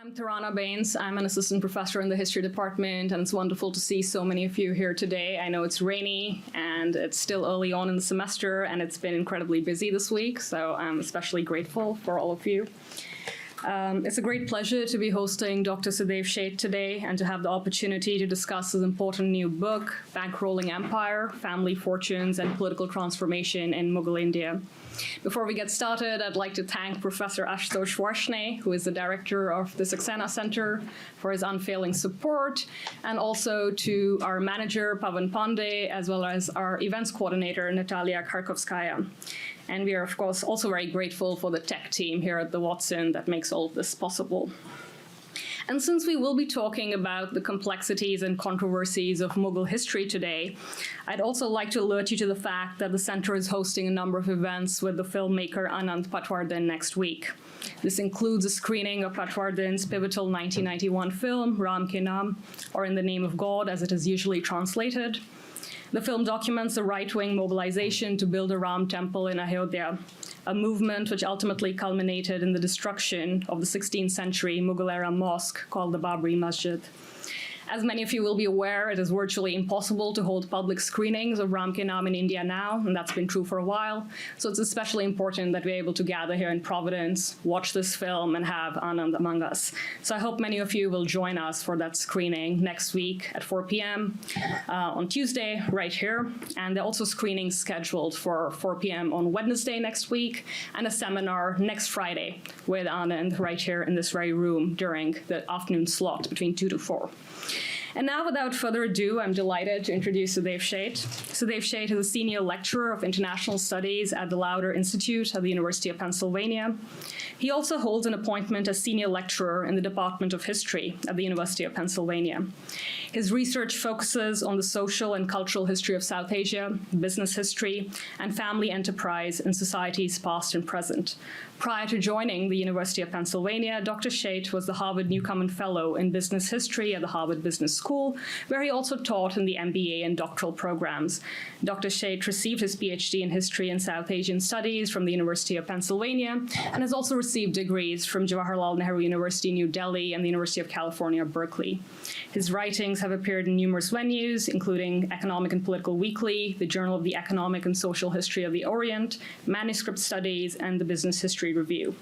I'm Tarana Baines. I'm an assistant professor in the history department, and it's wonderful to see so many of you here today. I know it's rainy and it's still early on in the semester, and it's been incredibly busy this week, so I'm especially grateful for all of you. It's a great pleasure to be hosting Dr. Sudev Sheth today and to have the opportunity to discuss his important new book, Bankrolling Empire, Family Fortunes and Political Transformation in Mughal India. Before we get started, I'd like to thank Professor Ashutosh Varshney, who is the director of the Saxena Center, for his unfailing support, and also to our manager, Pavan Pandey, as well as our events coordinator, Natalia Kharkovskaya. And we are, of course, also very grateful for the tech team here at the Watson that makes all of this possible. And since we will be talking about the complexities and controversies of Mughal history today, I'd also like to alert you to the fact that the center is hosting a number of events with the filmmaker Anand Patwardhan next week. This includes a screening of Patwardhan's pivotal 1991 film, Ram Ke Naam, or In the Name of God, as it is usually translated. The film documents a right-wing mobilization to build a Ram temple in Ayodhya, a movement which ultimately culminated in the destruction of the 16th century Mughal-era mosque called the Babri Masjid. As many of you will be aware, it is virtually impossible to hold public screenings of Ram Ke Naam in India now, and that's been true for a while. So it's especially important that we're able to gather here in Providence, watch this film, and have Anand among us. So I hope many of you will join us for that screening next week at 4 p.m. On Tuesday, right here. And there are also screenings scheduled for 4 p.m. on Wednesday next week, and a seminar next Friday with Anand right here in this very room during the afternoon slot between 2 to 4. And now, without further ado, I'm delighted to introduce Sudev Sheth. Sudev Sheth is a senior lecturer of international studies at the Lauder Institute at the University of Pennsylvania. He also holds an appointment as senior lecturer in the Department of History at the University of Pennsylvania. His research focuses on the social and cultural history of South Asia, business history, and family enterprise in societies past and present. Prior to joining the University of Pennsylvania, Dr. Sheth was the Harvard Newcomen Fellow in Business History at the Harvard Business School, where he also taught in the MBA and doctoral programs. Dr. Sheth received his PhD in History and South Asian Studies from the University of Pennsylvania and has also received degrees from Jawaharlal Nehru University, New Delhi, and the University of California, Berkeley. His writings have appeared in numerous venues, including Economic and Political Weekly, the Journal of the Economic and Social History of the Orient, Manuscript Studies, and the Business History Review.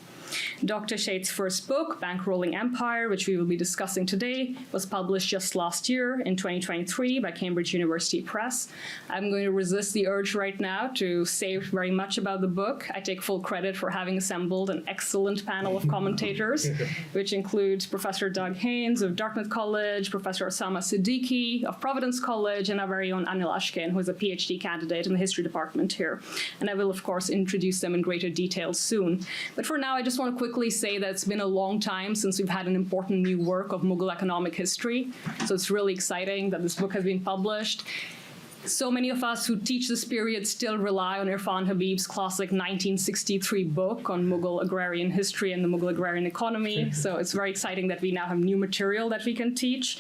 Dr. Sheth's first book, Bankrolling Empire, which we will be discussing today, was published just last year in 2023 by Cambridge University Press. I'm going to resist the urge right now to say very much about the book. I take full credit for having assembled an excellent panel of commentators, which includes Professor Doug Haynes of Dartmouth College, Professor Osama Siddiqui of Providence College, and our very own Anil Askin, who is a PhD candidate in the history department here. And I will, of course, introduce them in greater detail soon. But for now, I just want to quickly say that it's been a long time since we've had an important new work of Mughal economic history. So it's really exciting that this book has been published. So many of us who teach this period still rely on Irfan Habib's classic 1963 book on Mughal agrarian history and the Mughal agrarian economy. So it's very exciting that we now have new material that we can teach.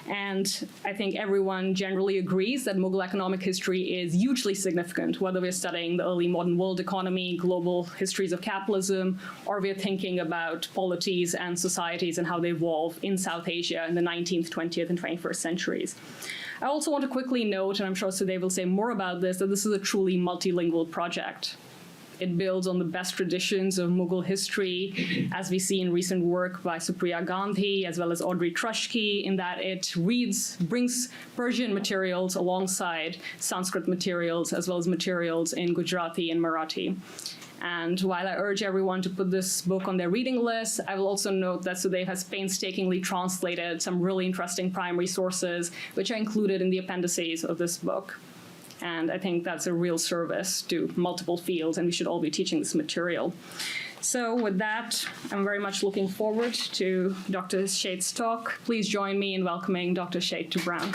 And I think everyone generally agrees that Mughal economic history is hugely significant, whether we're studying the early modern world economy, global histories of capitalism, or we're thinking about polities and societies and how they evolve in South Asia in the 19th, 20th, and 21st centuries. I also want to quickly note, and I'm sure Sudev will say more about this, that this is a truly multilingual project. It builds on the best traditions of Mughal history, as we see in recent work by Supriya Gandhi, as well as Audrey Trushki, in that it brings Persian materials alongside Sanskrit materials, as well as materials in Gujarati and Marathi. And while I urge everyone to put this book on their reading list, I will also note that Sudev has painstakingly translated some really interesting primary sources, which are included in the appendices of this book. And I think that's a real service to multiple fields, and we should all be teaching this material. So with that, I'm very much looking forward to Dr. Sheth's talk. Please join me in welcoming Dr. Sheth to Brown.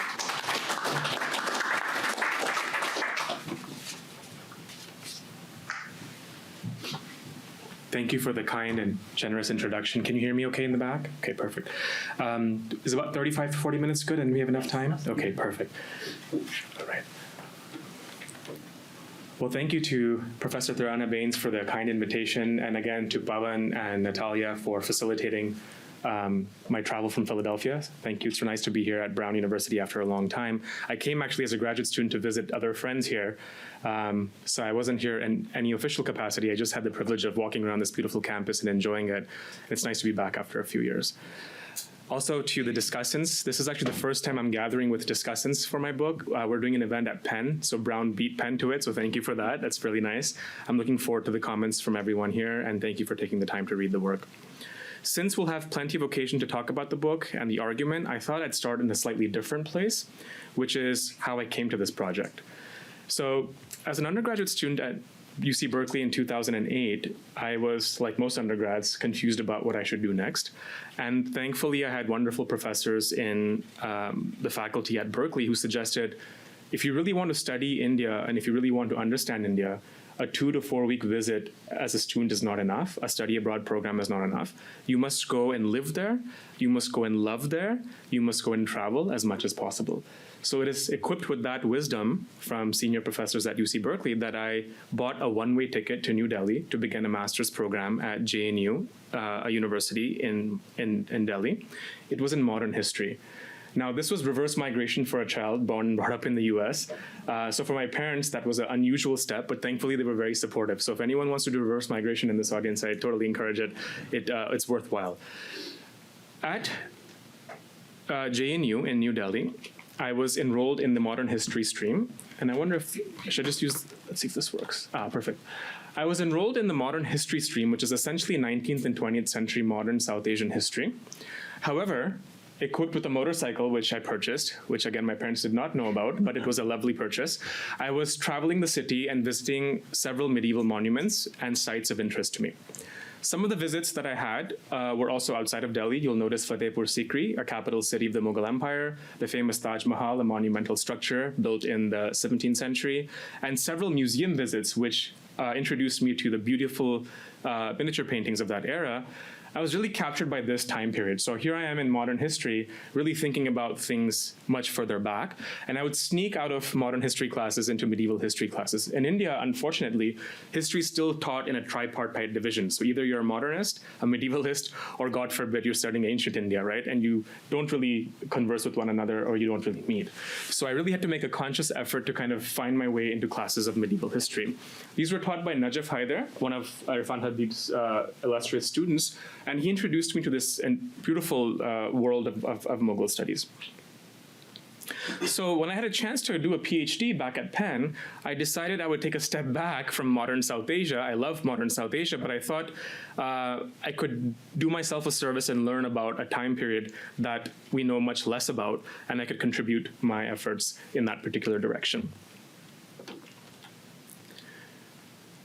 Thank you for the kind and generous introduction. Can you hear me okay in the back? Okay, perfect. Is about 35 to 40 minutes good, and we have enough time? Okay, perfect. All right. Well, thank you to Professor Tarana Baines for the kind invitation, and again to Pavan and Natalia for facilitating my travel from Philadelphia. Thank you. It's so nice to be here at Brown University after a long time. I came actually as a graduate student to visit other friends here. So I wasn't here in any official capacity. I just had the privilege of walking around this beautiful campus and enjoying it. It's nice to be back after a few years. Also to the discussants, this is actually the first time I'm gathering with discussants for my book. We're doing an event at Penn, so Brown beat Penn to it, so thank you for that. That's really nice. I'm looking forward to the comments from everyone here, and thank you for taking the time to read the work. Since we'll have plenty of occasion to talk about the book and the argument, I thought I'd start in a slightly different place, which is how I came to this project. So as an undergraduate student at UC Berkeley in 2008, I was, like most undergrads, confused about what I should do next. And thankfully, I had wonderful professors in the faculty at Berkeley who suggested, if you really want to study India and if you really want to understand India, a 2 to 4 week visit as a student is not enough. A study abroad program is not enough. You must go and live there. You must go and love there. You must go and travel as much as possible. So it is equipped with that wisdom from senior professors at UC Berkeley that I bought a one-way ticket to New Delhi to begin a master's program at JNU, a university in Delhi. It was in modern history. Now, this was reverse migration for a child born and brought up in the US. So for my parents, that was an unusual step, but thankfully they were very supportive. So if anyone wants to do reverse migration in this audience, I totally encourage it. It's worthwhile. At JNU in New Delhi, I was enrolled in the modern history stream, and I wonder if I should just use, let's see if this works. Perfect. I was enrolled in the modern history stream, which is essentially 19th and 20th century modern South Asian history. However, equipped with a motorcycle, which I purchased, which again, my parents did not know about, but it was a lovely purchase. I was traveling the city and visiting several medieval monuments and sites of interest to me. Some of the visits that I had were also outside of Delhi. You'll notice Fatehpur Sikri, a capital city of the Mughal Empire, the famous Taj Mahal, a monumental structure built in the 17th century, and several museum visits, which introduced me to the beautiful miniature paintings of that era. I was really captured by this time period. So here I am in modern history, really thinking about things much further back. And I would sneak out of modern history classes into medieval history classes. In India, unfortunately, history is still taught in a tripartite division. So either you're a modernist, a medievalist, or God forbid, you're studying ancient India, right? And you don't really converse with one another, or you don't really meet. So I really had to make a conscious effort to kind of find my way into classes of medieval history. These were taught by Najaf Haider, one of Irfan Habib's illustrious students, and he introduced me to this beautiful world of Mughal studies. So when I had a chance to do a PhD back at Penn, I decided I would take a step back from modern South Asia. I love modern South Asia, but I thought I could do myself a service and learn about a time period that we know much less about, and I could contribute my efforts in that particular direction.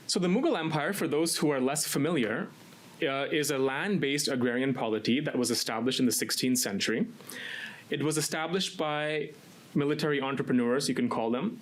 So the Mughal Empire, for those who are less familiar, is a land-based agrarian polity that was established in the 16th century. It was established by military entrepreneurs, you can call them,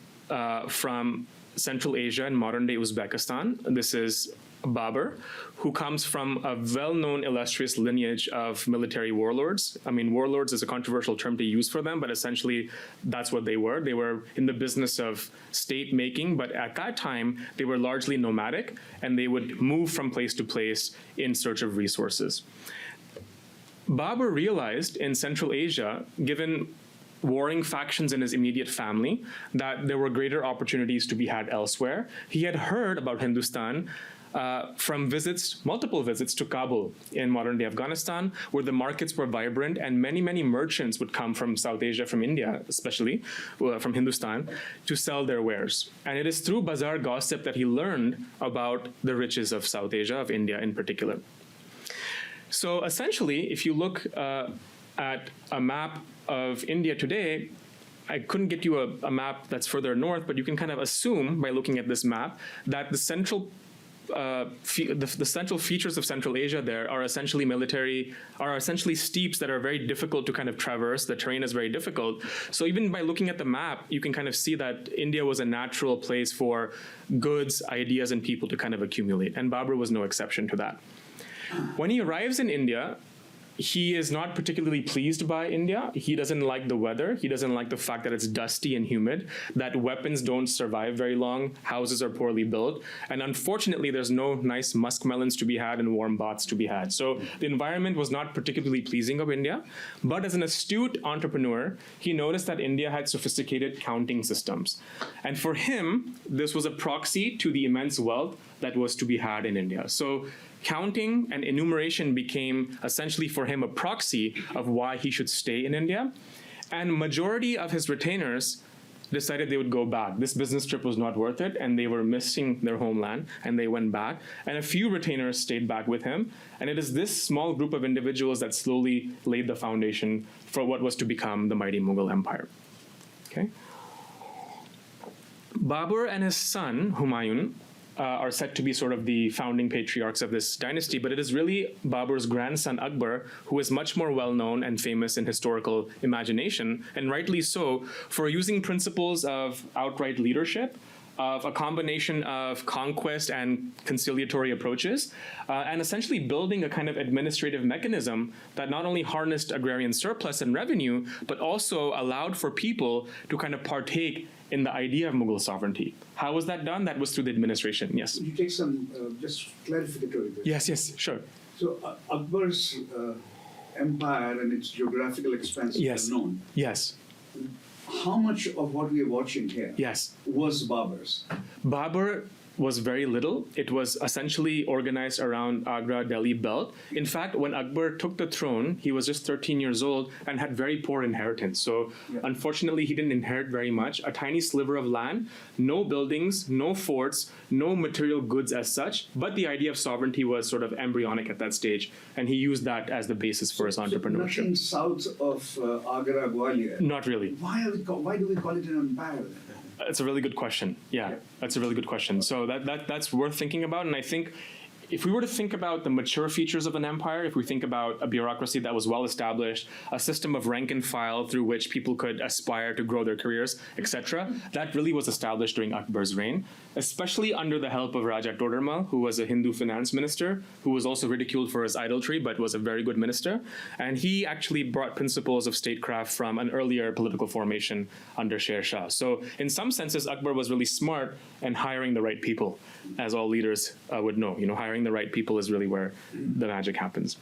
from Central Asia and modern-day Uzbekistan. This is Babur, who comes from a well-known illustrious lineage of military warlords. I mean, warlords is a controversial term to use for them, but essentially that's what they were. They were in the business of state making, but at that time, they were largely nomadic, and they would move from place to place in search of resources. Babur realized in Central Asia, given warring factions in his immediate family, that there were greater opportunities to be had elsewhere. He had heard about Hindustan from multiple visits to Kabul in modern-day Afghanistan, where the markets were vibrant and many, many merchants would come from South Asia, from India especially, from Hindustan, to sell their wares. And it is through bazaar gossip that he learned about the riches of South Asia, of India in particular. So essentially, if you look at a map of India today, I couldn't get you a map that's further north, but you can kind of assume by looking at this map that the central features of Central Asia there are essentially steeps that are very difficult to kind of traverse. The terrain is very difficult. So even by looking at the map, you can kind of see that India was a natural place for goods, ideas, and people to kind of accumulate. And Babur was no exception to that. When he arrives in India, he is not particularly pleased by India. He doesn't like the weather. He doesn't like the fact that it's dusty and humid, that weapons don't survive very long, houses are poorly built, and unfortunately, there's no nice muskmelons to be had and warm baths to be had. So the environment was not particularly pleasing of India, but as an astute entrepreneur, he noticed that India had sophisticated counting systems. And for him, this was a proxy to the immense wealth that was to be had in India. So counting and enumeration became essentially for him a proxy of why he should stay in India. And majority of his retainers decided they would go back. This business trip was not worth it, and they were missing their homeland, and they went back. And a few retainers stayed back with him. And it is this small group of individuals that slowly laid the foundation for what was to become the mighty Mughal Empire. Okay. Babur and his son, Humayun, are said to be sort of the founding patriarchs of this dynasty, but it is really Babur's grandson Akbar who is much more well-known and famous in historical imagination, and rightly so, for using principles of outright leadership, of a combination of conquest and conciliatory approaches, and essentially building a kind of administrative mechanism that not only harnessed agrarian surplus and revenue, but also allowed for people to kind of partake in the idea of Mughal sovereignty. How was that done? That was through the administration, yes. Could you take some just clarificatory questions? Yes, sure. So Akbar's empire and its geographical expanse Yes. is known. Yes. How much of what we are watching here Yes. was Babur's? Babur was very little. It was essentially organized around Agra, Delhi belt. In fact, when Akbar took the throne, he was just 13 years old and had very poor inheritance. So unfortunately, he didn't inherit very much. A tiny sliver of land, no buildings, no forts, no material goods as such. But the idea of sovereignty was sort of embryonic at that stage. And he used that as the basis for his entrepreneurship. Nothing south of Agra, Gwalior. Not really. Why do we call it an empire then? That's a really good question. Yeah, that's a really good question. So that's worth thinking about. And I think if we were to think about the mature features of an empire, if we think about a bureaucracy that was well established, a system of rank and file through which people could aspire to grow their careers, etc., that really was established during Akbar's reign, especially under the help of Raja Todarmal, who was a Hindu finance minister, who was also ridiculed for his idolatry, but was a very good minister. And he actually brought principles of statecraft from an earlier political formation under Sher Shah. So in some senses, Akbar was really smart in hiring the right people, as all leaders would know. Hiring the right people is really where the magic happens.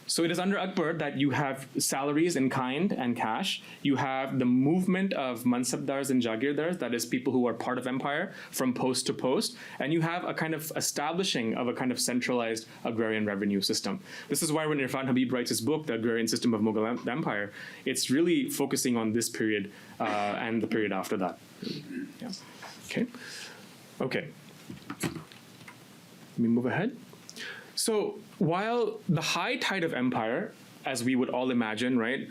So it is under Akbar that you have salaries in kind and cash. You have the movement of mansabdars and jagirdars, that is people who are part of empire from post to post. And you have a kind of establishing of a kind of centralized agrarian revenue system. This is why when Irfan Habib writes his book, The Agrarian System of Mughal Empire, it's really focusing on this period and the period after that. Yeah. Okay. Let me move ahead. So while the high tide of empire, as we would all imagine, right,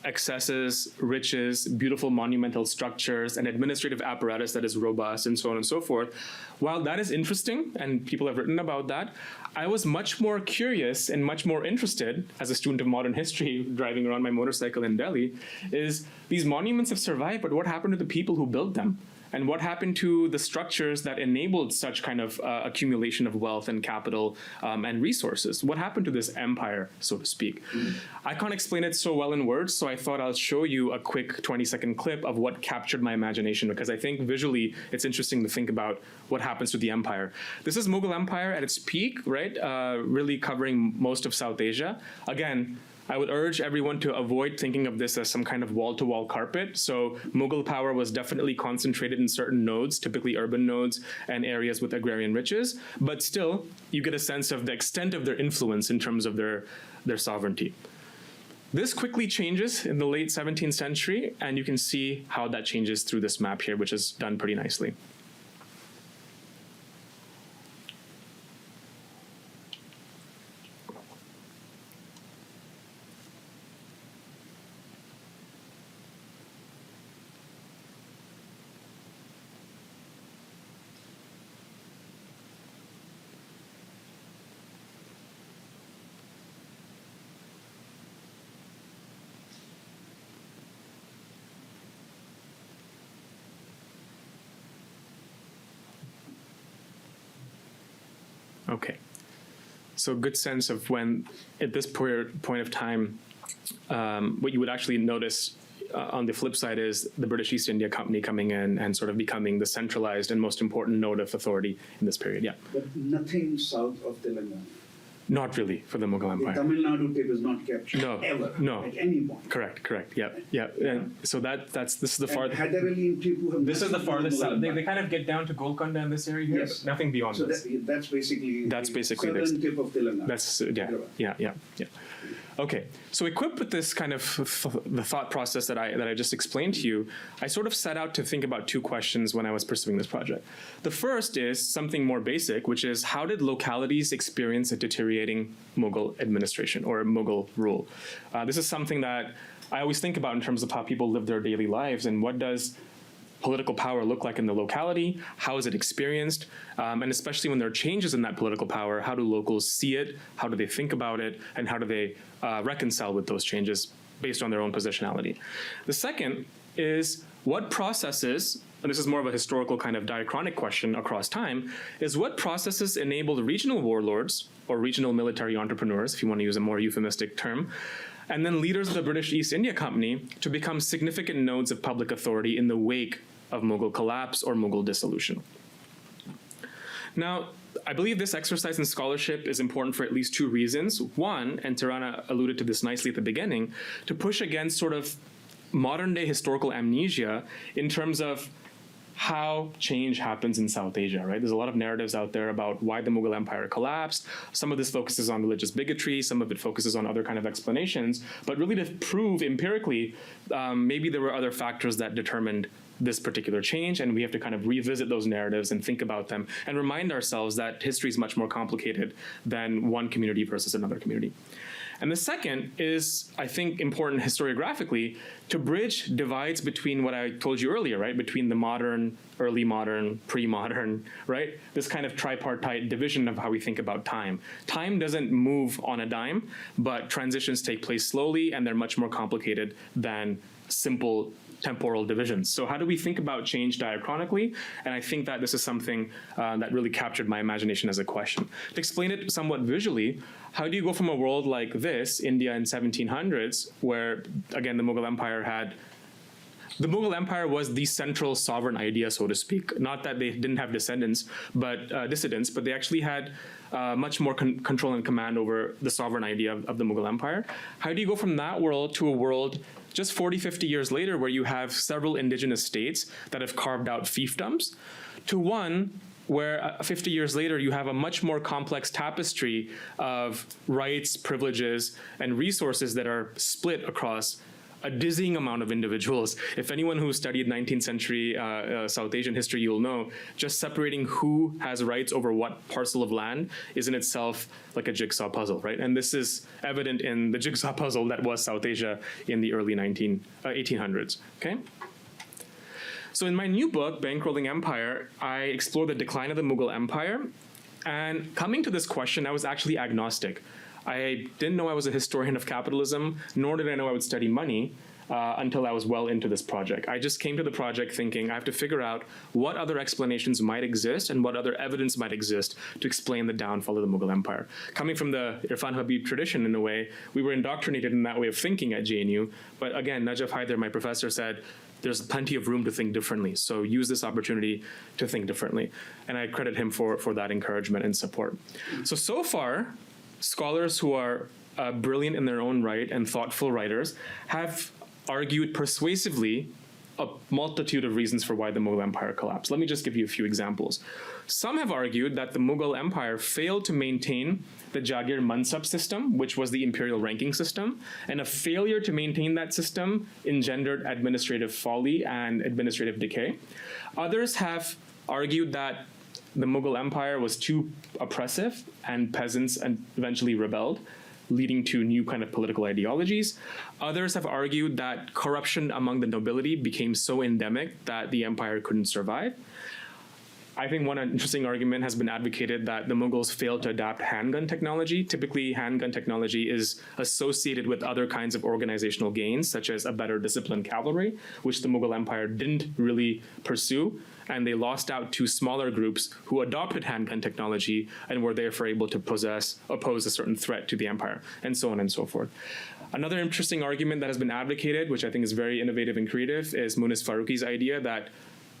excesses, riches, beautiful monumental structures, and administrative apparatus that is robust, and so on and so forth, while that is interesting, and people have written about that, I was much more curious and much more interested, as a student of modern history, driving around my motorcycle in Delhi, is these monuments have survived, but what happened to the people who built them? And what happened to the structures that enabled such kind of accumulation of wealth and capital and resources? What happened to this empire, so to speak? I can't explain it so well in words, so I thought I'll show you a quick 20-second clip of what captured my imagination, because I think visually it's interesting to think about what happens to the empire. This is Mughal Empire at its peak, right? Really covering most of South Asia. Again, I would urge everyone to avoid thinking of this as some kind of wall-to-wall carpet. So Mughal power was definitely concentrated in certain nodes, typically urban nodes and areas with agrarian riches. But still, you get a sense of the extent of their influence in terms of their sovereignty. This quickly changes in the late 17th century, and you can see how that changes through this map here, which is done pretty nicely. Okay, So good sense of when, at this point of time, what you would actually notice on the flip side is the British East India Company coming in and sort of becoming the centralized and most important node of authority in this period. Yeah. But nothing south of Telangana. Not really for the Mughal The Empire. Tamil Nadu tape is not captured No, ever no. at any point. Correct. Yeah. And so this is the And farthest. Hyder Ali and Tipu have This is the nothing to do with farthest Mughal south. They Empire. kind of get down to Golconda in this area here, Yes. but nothing beyond So this. that's basically That's the basically southern this. tip of Telangana. That's yeah. Okay, so equipped with this kind of the thought process that I just explained to you, I sort of set out to think about two questions when I was pursuing this project. The first is something more basic, which is how did localities experience a deteriorating Mughal administration or Mughal rule? This is something that I always think about in terms of how people live their daily lives and what does political power look like in the locality? How is it experienced? And especially when there are changes in that political power, how do locals see it? How do they think about it? And how do they reconcile with those changes based on their own positionality? The second is what processes, and this is more of a historical kind of diachronic question across time, is what processes enabled regional warlords or regional military entrepreneurs, if you want to use a more euphemistic term, and then leaders of the British East India Company to become significant nodes of public authority in the wake of Mughal collapse or Mughal dissolution. Now, I believe this exercise in scholarship is important for at least two reasons. One, and Tirana alluded to this nicely at the beginning, to push against sort of modern day historical amnesia in terms of how change happens in South Asia, right? There's a lot of narratives out there about why the Mughal Empire collapsed. Some of this focuses on religious bigotry, some of it focuses on other kind of explanations, but really to prove empirically, maybe there were other factors that determined this particular change, and we have to kind of revisit those narratives and think about them and remind ourselves that history is much more complicated than one community versus another community. And the second is, I think, important historiographically to bridge divides between what I told you earlier, right? Between the modern, early modern, pre-modern, right? This kind of tripartite division of how we think about time. Time doesn't move on a dime, but transitions take place slowly and they're much more complicated than simple temporal divisions. So how do we think about change diachronically? And I think that this is something that really captured my imagination as a question. To explain it somewhat visually, how do you go from a world like this, India in 1700s, where, again, the Mughal Empire was the central sovereign idea, so to speak. Not that they didn't have dissidents, but they actually had much more control and command over the sovereign idea of the Mughal Empire. How do you go from that world to a world just 40, 50 years later where you have several indigenous states that have carved out fiefdoms, to one where 50 years later you have a much more complex tapestry of rights, privileges, and resources that are split across a dizzying amount of individuals. If anyone who studied 19th century South Asian history, you'll know just separating who has rights over what parcel of land is in itself like a jigsaw puzzle, right? And this is evident in the jigsaw puzzle that was South Asia in the early 1800s, okay? So in my new book, Bankrolling Empire, I explore the decline of the Mughal Empire. And coming to this question, I was actually agnostic. I didn't know I was a historian of capitalism, nor did I know I would study money until I was well into this project. I just came to the project thinking I have to figure out what other explanations might exist and what other evidence might exist to explain the downfall of the Mughal Empire. Coming from the Irfan Habib tradition, in a way, we were indoctrinated in that way of thinking at JNU. But again, Najaf Haider, my professor, said, there's plenty of room to think differently. So use this opportunity to think differently. And I credit him for that encouragement and support. So far, scholars who are brilliant in their own right and thoughtful writers have argued persuasively a multitude of reasons for why the Mughal Empire collapsed. Let me just give you a few examples. Some have argued that the Mughal Empire failed to maintain the Jagir Mansab system, which was the imperial ranking system, and a failure to maintain that system engendered administrative folly and administrative decay. Others have argued that the Mughal Empire was too oppressive and peasants eventually rebelled, leading to new kind of political ideologies. Others have argued that corruption among the nobility became so endemic that the empire couldn't survive. I think one interesting argument has been advocated that the Mughals failed to adapt handgun technology. Typically, handgun technology is associated with other kinds of organizational gains, such as a better disciplined cavalry, which the Mughal Empire didn't really pursue. And they lost out to smaller groups who adopted handgun technology and were therefore able to oppose a certain threat to the empire, and so on and so forth. Another interesting argument that has been advocated, which I think is very innovative and creative, is Munis Faruqi's idea that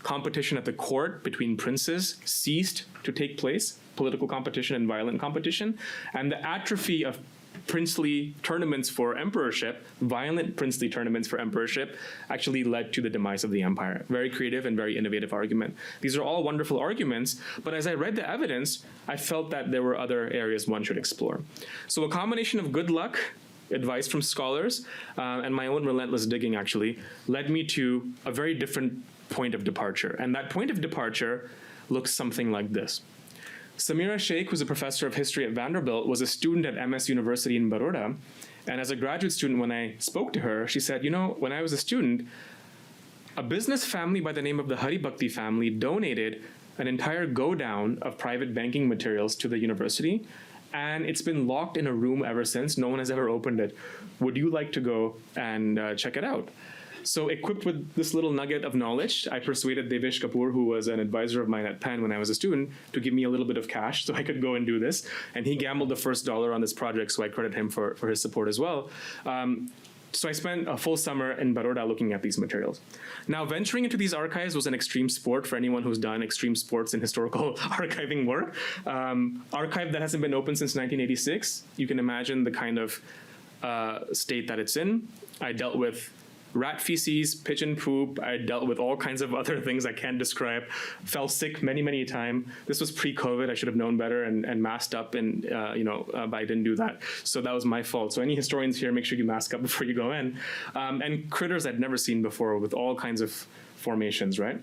competition at the court between princes ceased to take place, political competition and violent competition, and the atrophy of princely tournaments for emperorship, violent princely tournaments for emperorship, actually led to the demise of the empire. Very creative and very innovative argument. These are all wonderful arguments, but as I read the evidence, I felt that there were other areas one should explore. So a combination of good luck, advice from scholars, and my own relentless digging actually led me to a very different point of departure. And that point of departure looks something like this. Samira Sheikh, who's a professor of history at Vanderbilt, was a student at MS University in Baroda. And as a graduate student, when I spoke to her, she said, you know, when I was a student, a business family by the name of the Hari Bhakti family donated an entire go-down of private banking materials to the university. And it's been locked in a room ever since. No one has ever opened it. Would you like to go and check it out? So equipped with this little nugget of knowledge, I persuaded Devesh Kapoor, who was an advisor of mine at Penn when I was a student, to give me a little bit of cash so I could go and do this. And he gambled the first dollar on this project, so I credit him for his support as well. So I spent a full summer in Baroda looking at these materials. Now, venturing into these archives was an extreme sport for anyone who's done extreme sports in historical archiving work. Archive that hasn't been open since 1986. You can imagine the kind of state that it's in. I dealt with rat feces, pigeon poop. I dealt with all kinds of other things I can't describe. Fell sick many, many times. This was pre-COVID. I should have known better and masked up, and but I didn't do that. So that was my fault. So any historians here, make sure you mask up before you go in. And critters I'd never seen before with all kinds of formations, right?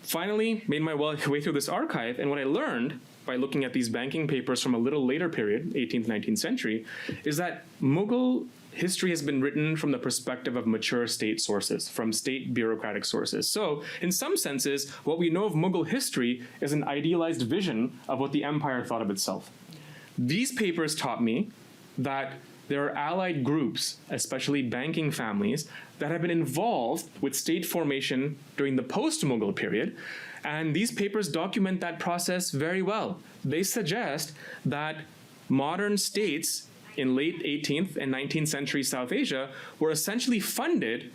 Finally, made my way through this archive, and what I learned by looking at these banking papers from a little later period, 18th, 19th century, is that Mughal history has been written from the perspective of mature state sources, from state bureaucratic sources. So, in some senses, what we know of Mughal history is an idealized vision of what the empire thought of itself. These papers taught me that there are allied groups, especially banking families, that have been involved with state formation during the post-Mughal period, and these papers document that process very well. They suggest that modern states in late 18th and 19th century South Asia were essentially funded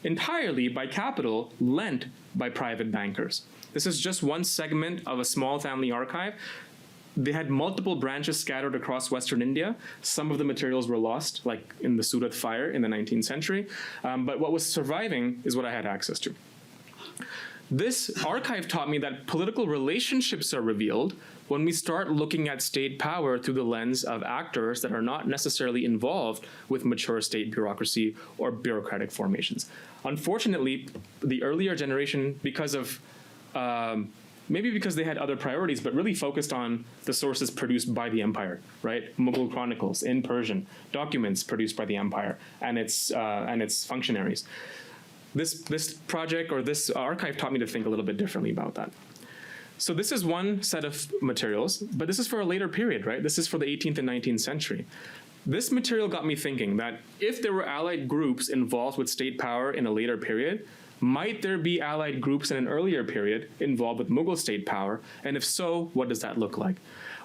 entirely by capital lent by private bankers. This is just one segment of a small family archive. They had multiple branches scattered across Western India. Some of the materials were lost, like in the Surat fire in the 19th century. But what was surviving is what I had access to. This archive taught me that political relationships are revealed when we start looking at state power through the lens of actors that are not necessarily involved with mature state bureaucracy or bureaucratic formations. Unfortunately, the earlier generation, because of maybe because they had other priorities, but really focused on the sources produced by the empire, right? Mughal chronicles in Persian, documents produced by the empire and its functionaries. This project or this archive taught me to think a little bit differently about that. So this is one set of materials, but this is for a later period, right? This is for the 18th and 19th century. This material got me thinking that if there were allied groups involved with state power in a later period, might there be allied groups in an earlier period involved with Mughal state power? And if so, what does that look like?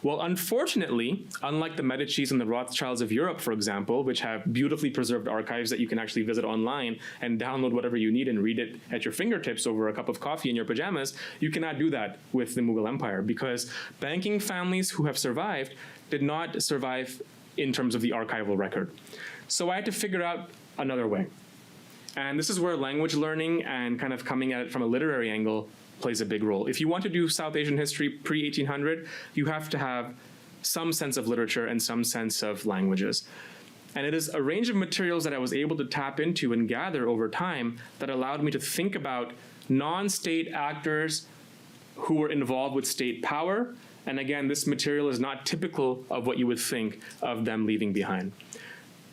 Well, unfortunately, unlike the Medicis and the Rothschilds of Europe, for example, which have beautifully preserved archives that you can actually visit online and download whatever you need and read it at your fingertips over a cup of coffee in your pajamas, you cannot do that with the Mughal Empire because banking families who have survived did not survive in terms of the archival record. So I had to figure out another way. And this is where language learning and kind of coming at it from a literary angle plays a big role. If you want to do South Asian history pre-1800, you have to have some sense of literature and some sense of languages. And it is a range of materials that I was able to tap into and gather over time that allowed me to think about non-state actors who were involved with state power. And again, this material is not typical of what you would think of them leaving behind.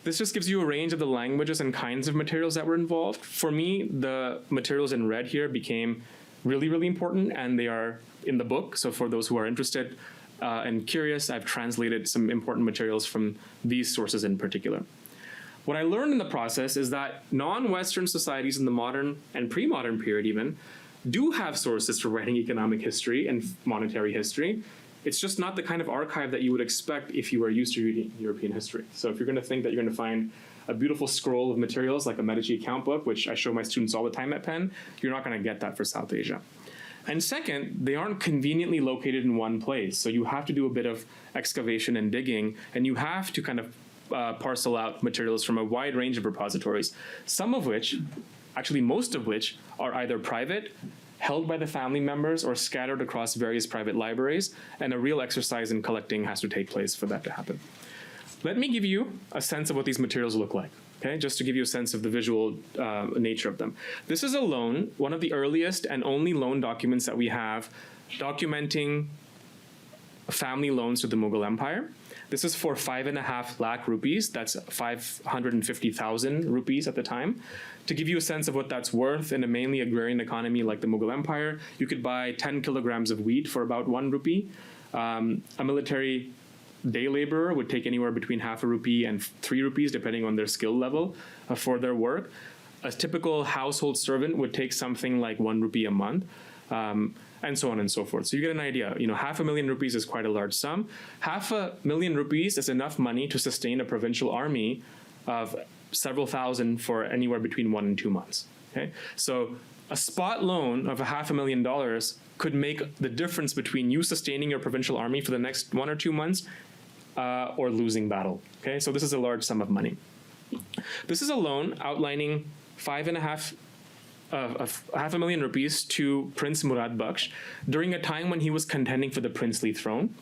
This just gives you a range of the languages and kinds of materials that were involved. For me, the materials in red here became really, really important, and they are in the book. So for those who are interested and curious, I've translated some important materials from these sources in particular. What I learned in the process is that non-Western societies in the modern and pre-modern period even do have sources for writing economic history and monetary history. It's just not the kind of archive that you would expect if you were used to reading European history. So if you're going to think that you're going to find a beautiful scroll of materials like a Medici account book, which I show my students all the time at Penn, you're not going to get that for South Asia. And second, they aren't conveniently located in one place. So you have to do a bit of excavation and digging, and you have to kind of parcel out materials from a wide range of repositories, some of which, actually most of which, are either private, held by the family members, or scattered across various private libraries, and a real exercise in collecting has to take place for that to happen. Let me give you a sense of what these materials look like, okay? Just to give you a sense of the visual nature of them. This is a loan, one of the earliest and only loan documents that we have documenting family loans to the Mughal Empire. This is for 5.5 lakh rupees. That's 550,000 rupees at the time. To give you a sense of what that's worth in a mainly agrarian economy like the Mughal Empire, you could buy 10 kilograms of wheat for about 1 rupee. A military day laborer would take anywhere between half a rupee and 3 rupees, depending on their skill level for their work. A typical household servant would take something like 1 rupee a month. And so on and so forth. So you get an idea, 500,000 rupees is quite a large sum. 500,000 rupees is enough money to sustain a provincial army of several thousand for anywhere between 1 and 2 months, okay? So a spot loan of $500,000 could make the difference between you sustaining your provincial army for the next 1 or 2 months or losing battle, okay? So this is a large sum of money. This is a loan outlining 500,000 rupees to Prince Murad Baksh during a time when he was contending for the princely throne.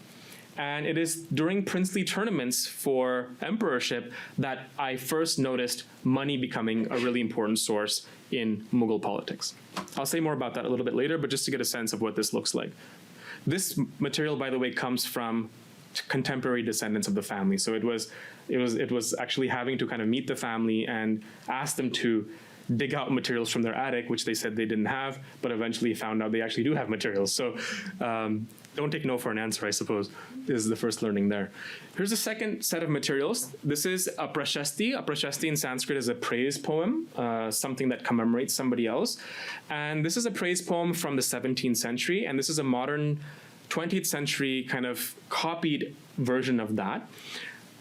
And it is during princely tournaments for emperorship that I first noticed money becoming a really important source in Mughal politics. I'll say more about that a little bit later, but just to get a sense of what this looks like. This material, by the way, comes from contemporary descendants of the family. So it was actually having to kind of meet the family and ask them to dig out materials from their attic, which they said they didn't have, but eventually found out they actually do have materials. So don't take no for an answer, I suppose, is the first learning there. Here's a second set of materials. This is a prashasti. A prashasti in Sanskrit is a praise poem, something that commemorates somebody else. And this is a praise poem from the 17th century, and this is a modern 20th century kind of copied version of that.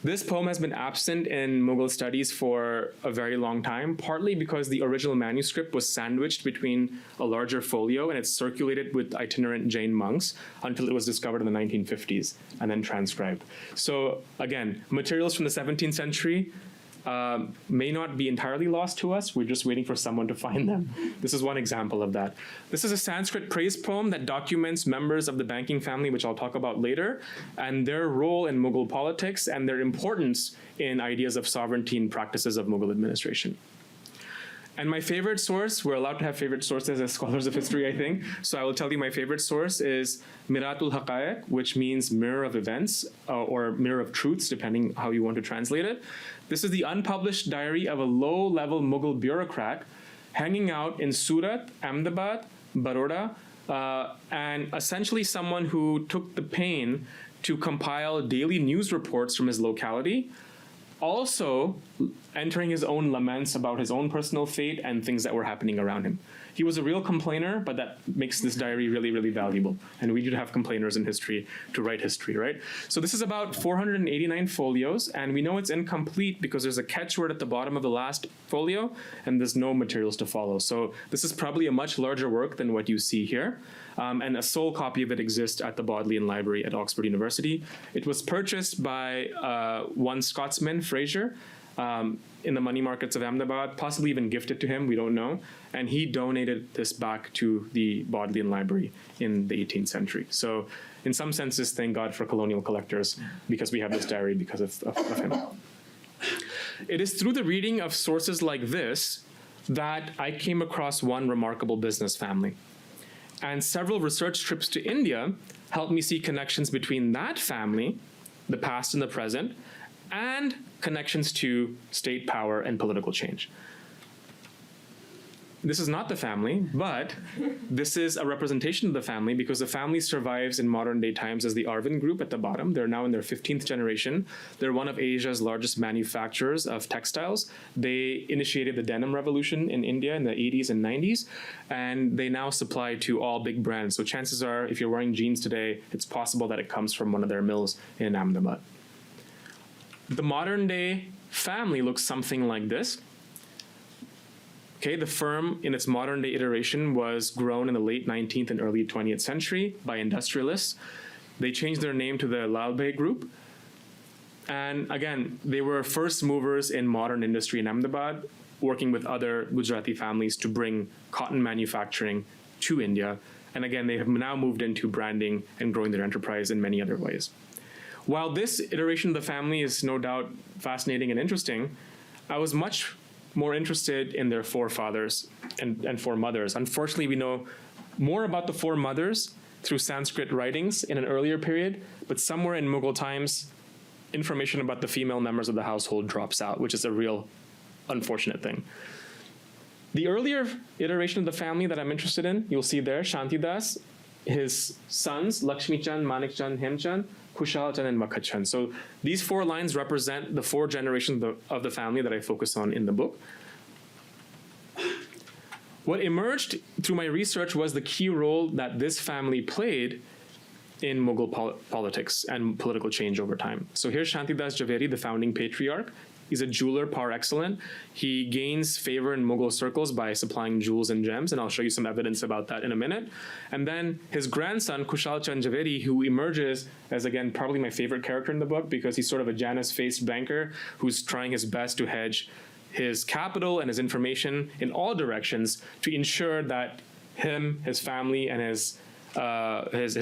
This poem has been absent in Mughal studies for a very long time, partly because the original manuscript was sandwiched between a larger folio and it's circulated with itinerant Jain monks until it was discovered in the 1950s and then transcribed. So again, materials from the 17th century may not be entirely lost to us. We're just waiting for someone to find them. This is one example of that. This is a Sanskrit praise poem that documents members of the banking family, which I'll talk about later, and their role in Mughal politics and their importance in ideas of sovereignty and practices of Mughal administration. And my favorite source, we're allowed to have favorite sources as scholars of history, I think. So I will tell you my favorite source is Miratul Haqaiq, which means mirror of events or mirror of truths, depending how you want to translate it. This is the unpublished diary of a low-level Mughal bureaucrat hanging out in Surat, Ahmedabad, Baroda, and essentially someone who took the pain to compile daily news reports from his locality, also entering his own laments about his own personal fate and things that were happening around him. He was a real complainer, but that makes this diary really, really valuable. And we do have complainers in history to write history, right? So this is about 489 folios, and we know it's incomplete because there's a catchword at the bottom of the last folio, and there's no materials to follow. So this is probably a much larger work than what you see here. And a sole copy of it exists at the Bodleian Library at Oxford University. It was purchased by one Scotsman, Fraser, in the money markets of Ahmedabad, possibly even gifted to him, we don't know. And he donated this back to the Bodleian Library in the 18th century. So in some senses, thank God for colonial collectors, because we have this diary because of him. It is through the reading of sources like this that I came across one remarkable business family. And several research trips to India helped me see connections between that family, the past and the present, and connections to state power and political change. this is not the family, but this is a representation of the family because the family survives in modern day times as the Arvind Group at the bottom. They're now in their 15th generation. They're one of Asia's largest manufacturers of textiles. They initiated the denim revolution in India in the 80s and 90s, and they now supply to all big brands. So chances are, if you're wearing jeans today, it's possible that it comes from one of their mills in Ahmedabad. The modern day family looks something like this. Okay, the firm in its modern day iteration was grown in the late 19th and early 20th century by industrialists. They changed their name to the Lauder Group. And again, they were first movers in modern industry in Ahmedabad, working with other Gujarati families to bring cotton manufacturing to India. And again, they have now moved into branding and growing their enterprise in many other ways. While this iteration of the family is no doubt fascinating and interesting, I was much more interested in their forefathers and foremothers. Unfortunately, we know more about the foremothers through Sanskrit writings in an earlier period, but somewhere in Mughal times, information about the female members of the household drops out, which is a real unfortunate thing. The earlier iteration of the family that I'm interested in, you'll see there, Shantidas, his sons, Lakshmi Chand, Manik Chand, Hemchand, Kushal Chand, and Makhat Chand. So these 4 lines represent the 4 generations of the family that I focus on in the book. What emerged through my research was the key role that this family played in Mughal politics and political change over time. So here's Shantidas Jhaveri, the founding patriarch. He's a jeweler par excellence. He gains favor in Mughal circles by supplying jewels and gems, and I'll show you some evidence about that in a minute. And then his grandson, Kushal Chand Jhaveri, who emerges as, again, probably my favorite character in the book because he's sort of a Janus-faced banker who's trying his best to hedge his capital and his information in all directions to ensure that him, his family, and his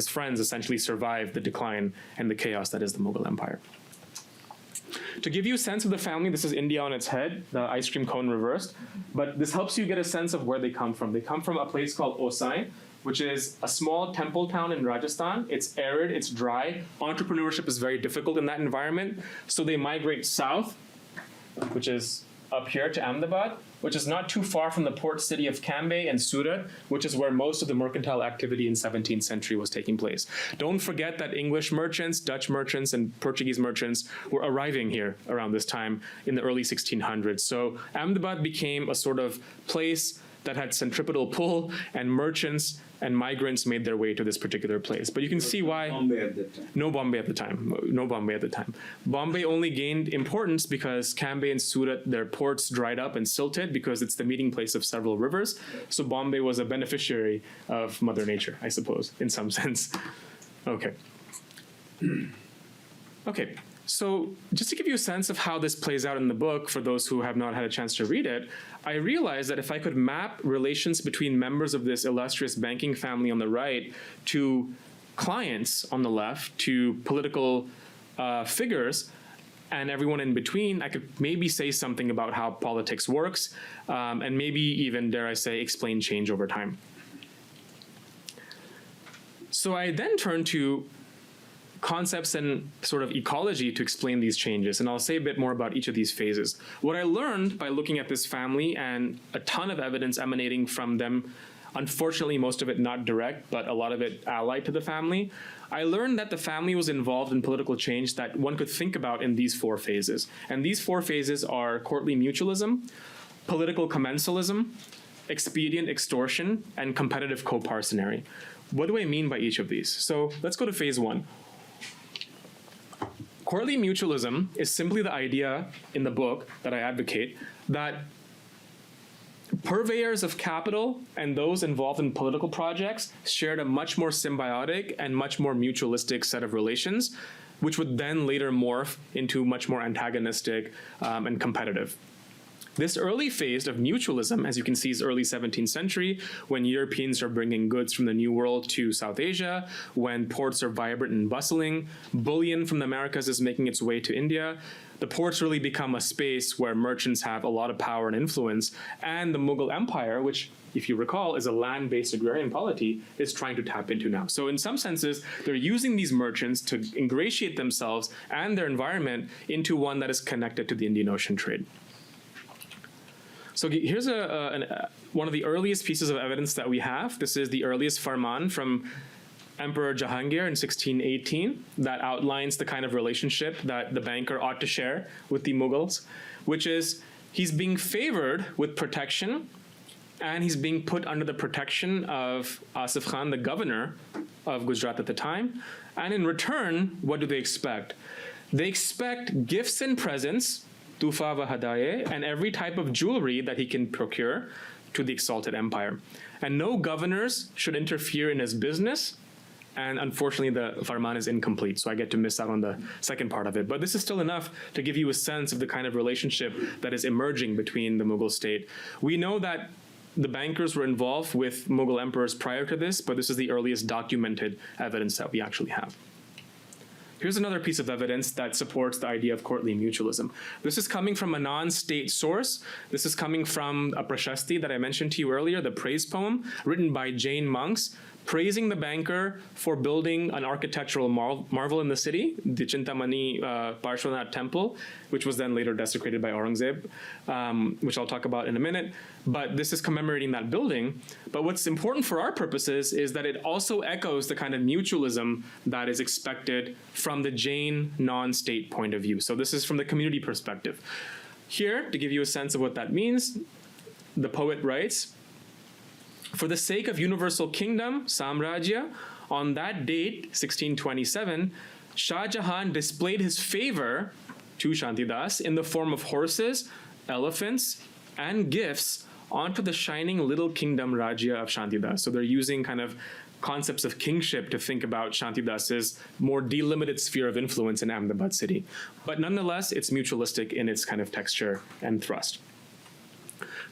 friends essentially survive the decline and the chaos that is the Mughal Empire. To give you a sense of the family, this is India on its head, the ice cream cone reversed, but this helps you get a sense of where they come from. They come from a place called Osai, which is a small temple town in Rajasthan. It's arid, it's dry. Entrepreneurship is very difficult in that environment, so they migrate south, which is up here to Ahmedabad, which is not too far from the port city of Cambay and Surat, which is where most of the mercantile activity in 17th century was taking place. Don't forget that English merchants, Dutch merchants, and Portuguese merchants were arriving here around this time in the early 1600s. So Ahmedabad became a sort of place that had centripetal pull, and merchants and migrants made their way to this particular place. But you can see why. Bombay at that time. No Bombay at the time. No Bombay at the time. Bombay only gained importance because Cambay and Surat, their ports dried up and silted because it's the meeting place of several rivers. So Bombay was a beneficiary of Mother Nature, I suppose, in some sense. Okay. Okay. So just to give you a sense of how this plays out in the book, for those who have not had a chance to read it, I realized that if I could map relations between members of this illustrious banking family on the right to clients on the left, to political figures, and everyone in between, I could maybe say something about how politics works, and maybe even, dare I say, explain change over time. So I then turned to concepts and sort of ecology to explain these changes, and I'll say a bit more about each of these phases. What I learned by looking at this family and a ton of evidence emanating from them, unfortunately most of it not direct, but a lot of it allied to the family, I learned that the family was involved in political change that one could think about in these 4 phases. And these 4 phases are courtly mutualism, political commensalism, expedient extortion, and competitive co-parcenary. What do I mean by each of these? So let's go to phase 1. Courtly mutualism is simply the idea in the book that I advocate that purveyors of capital and those involved in political projects shared a much more symbiotic and much more mutualistic set of relations, which would then later morph into much more antagonistic and competitive. This early phase of mutualism, as you can see, is early 17th century, when Europeans are bringing goods from the New World to South Asia, when ports are vibrant and bustling, bullion from the Americas is making its way to India. The ports really become a space where merchants have a lot of power and influence, and the Mughal Empire, which, if you recall, is a land-based agrarian polity, is trying to tap into now. So in some senses, they're using these merchants to ingratiate themselves and their environment into one that is connected to the Indian Ocean trade. So here's one of the earliest pieces of evidence that we have. This is the earliest farman from Emperor Jahangir in 1618 that outlines the kind of relationship that the banker ought to share with the Mughals, which is he's being favored with protection, and he's being put under the protection of Asif Khan, the governor of Gujarat at the time. And in return, what do they expect? They expect gifts and presents, tufa wa hadaye, and every type of jewelry that he can procure to the exalted empire. And no governors should interfere in his business. And unfortunately, the farman is incomplete, so I get to miss out on the second part of it. But this is still enough to give you a sense of the kind of relationship that is emerging between the Mughal state. We know that the bankers were involved with Mughal emperors prior to this, but this is the earliest documented evidence that we actually have. Here's another piece of evidence that supports the idea of courtly mutualism. This is coming from a non-state source. This is coming from a prashasti that I mentioned to you earlier, the praise poem written by Jain monks, praising the banker for building an architectural marvel in the city, the Chintamani Parshvanath temple, which was then later desecrated by Aurangzeb, which I'll talk about in a minute. But this is commemorating that building. But what's important for our purposes is that it also echoes the kind of mutualism that is expected from the Jain non-state point of view. So this is from the community perspective. Here, to give you a sense of what that means, the poet writes, "For the sake of universal kingdom, Samrajya, on that date, 1627, Shah Jahan displayed his favor to Shantidas in the form of horses, elephants, and gifts onto the shining little kingdom Rajya of Shantidas." So they're using kind of concepts of kingship to think about Shantidas's more delimited sphere of influence in Ahmedabad city. But nonetheless, it's mutualistic in its kind of texture and thrust.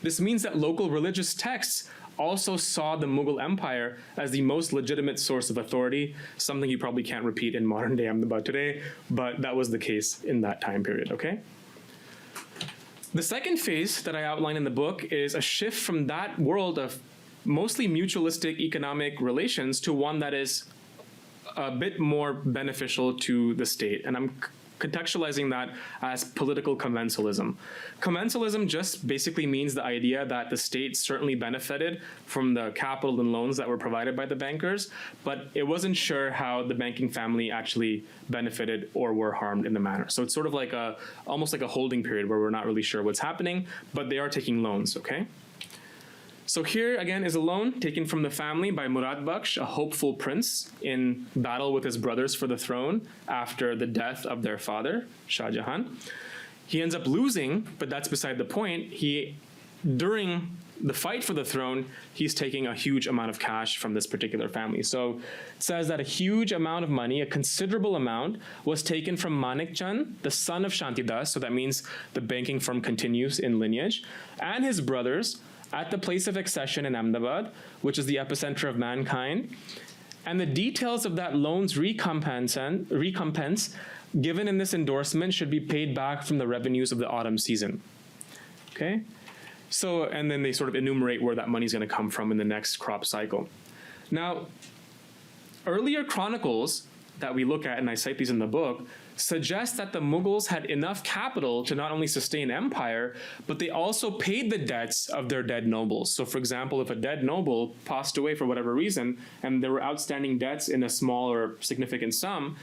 This means that local religious texts also saw the Mughal Empire as the most legitimate source of authority, something you probably can't repeat in modern day Ahmedabad today, but that was the case in that time period, okay? The second phase that I outline in the book is a shift from that world of mostly mutualistic economic relations to one that is a bit more beneficial to the state. And I'm contextualizing that as political commensalism. Commensalism just basically means the idea that the state certainly benefited from the capital and loans that were provided by the bankers, but it wasn't sure how the banking family actually benefited or were harmed in the manner. So it's sort of like almost like a holding period where we're not really sure what's happening, but they are taking loans, okay? So here again is a loan taken from the family by Murad Baksh, a hopeful prince in battle with his brothers for the throne after the death of their father, Shah Jahan. He ends up losing, but that's beside the point. During the fight for the throne, he's taking a huge amount of cash from this particular family. So it says that a huge amount of money, a considerable amount, was taken from Manik Chand, the son of Shantidas, so that means the banking firm continues in lineage, and his brothers, at the place of accession in Ahmedabad, which is the epicenter of mankind. And the details of that loan's recompense given in this endorsement should be paid back from the revenues of the autumn season. Okay? So, and then they sort of enumerate where that money's going to come from in the next crop cycle. Now, earlier chronicles that we look at, and I cite these in the book, suggest that the Mughals had enough capital to not only sustain empire, but they also paid the debts of their dead nobles. So for example, if a dead noble passed away for whatever reason, and there were outstanding debts in a small or significant sum,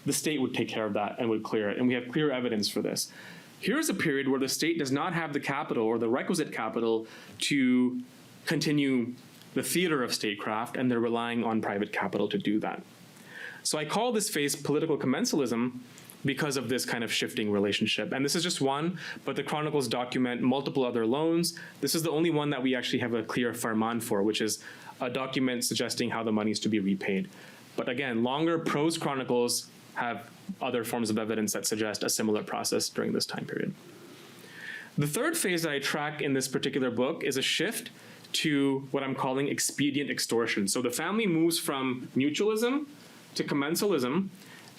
the state would take care of that and would clear it. And we have clear evidence for this. Here's a period where the state does not have the capital or the requisite capital to continue the theater of statecraft, and they're relying on private capital to do that. So I call this phase political commensalism because of this kind of shifting relationship. And this is just one, but the chronicles document multiple other loans. This is the only one that we actually have a clear farman for, which is a document suggesting how the money is to be repaid. But again, longer prose chronicles have other forms of evidence that suggest a similar process during this time period. The third phase that I track in this particular book is a shift to what I'm calling expedient extortion. So the family moves from mutualism to commensalism,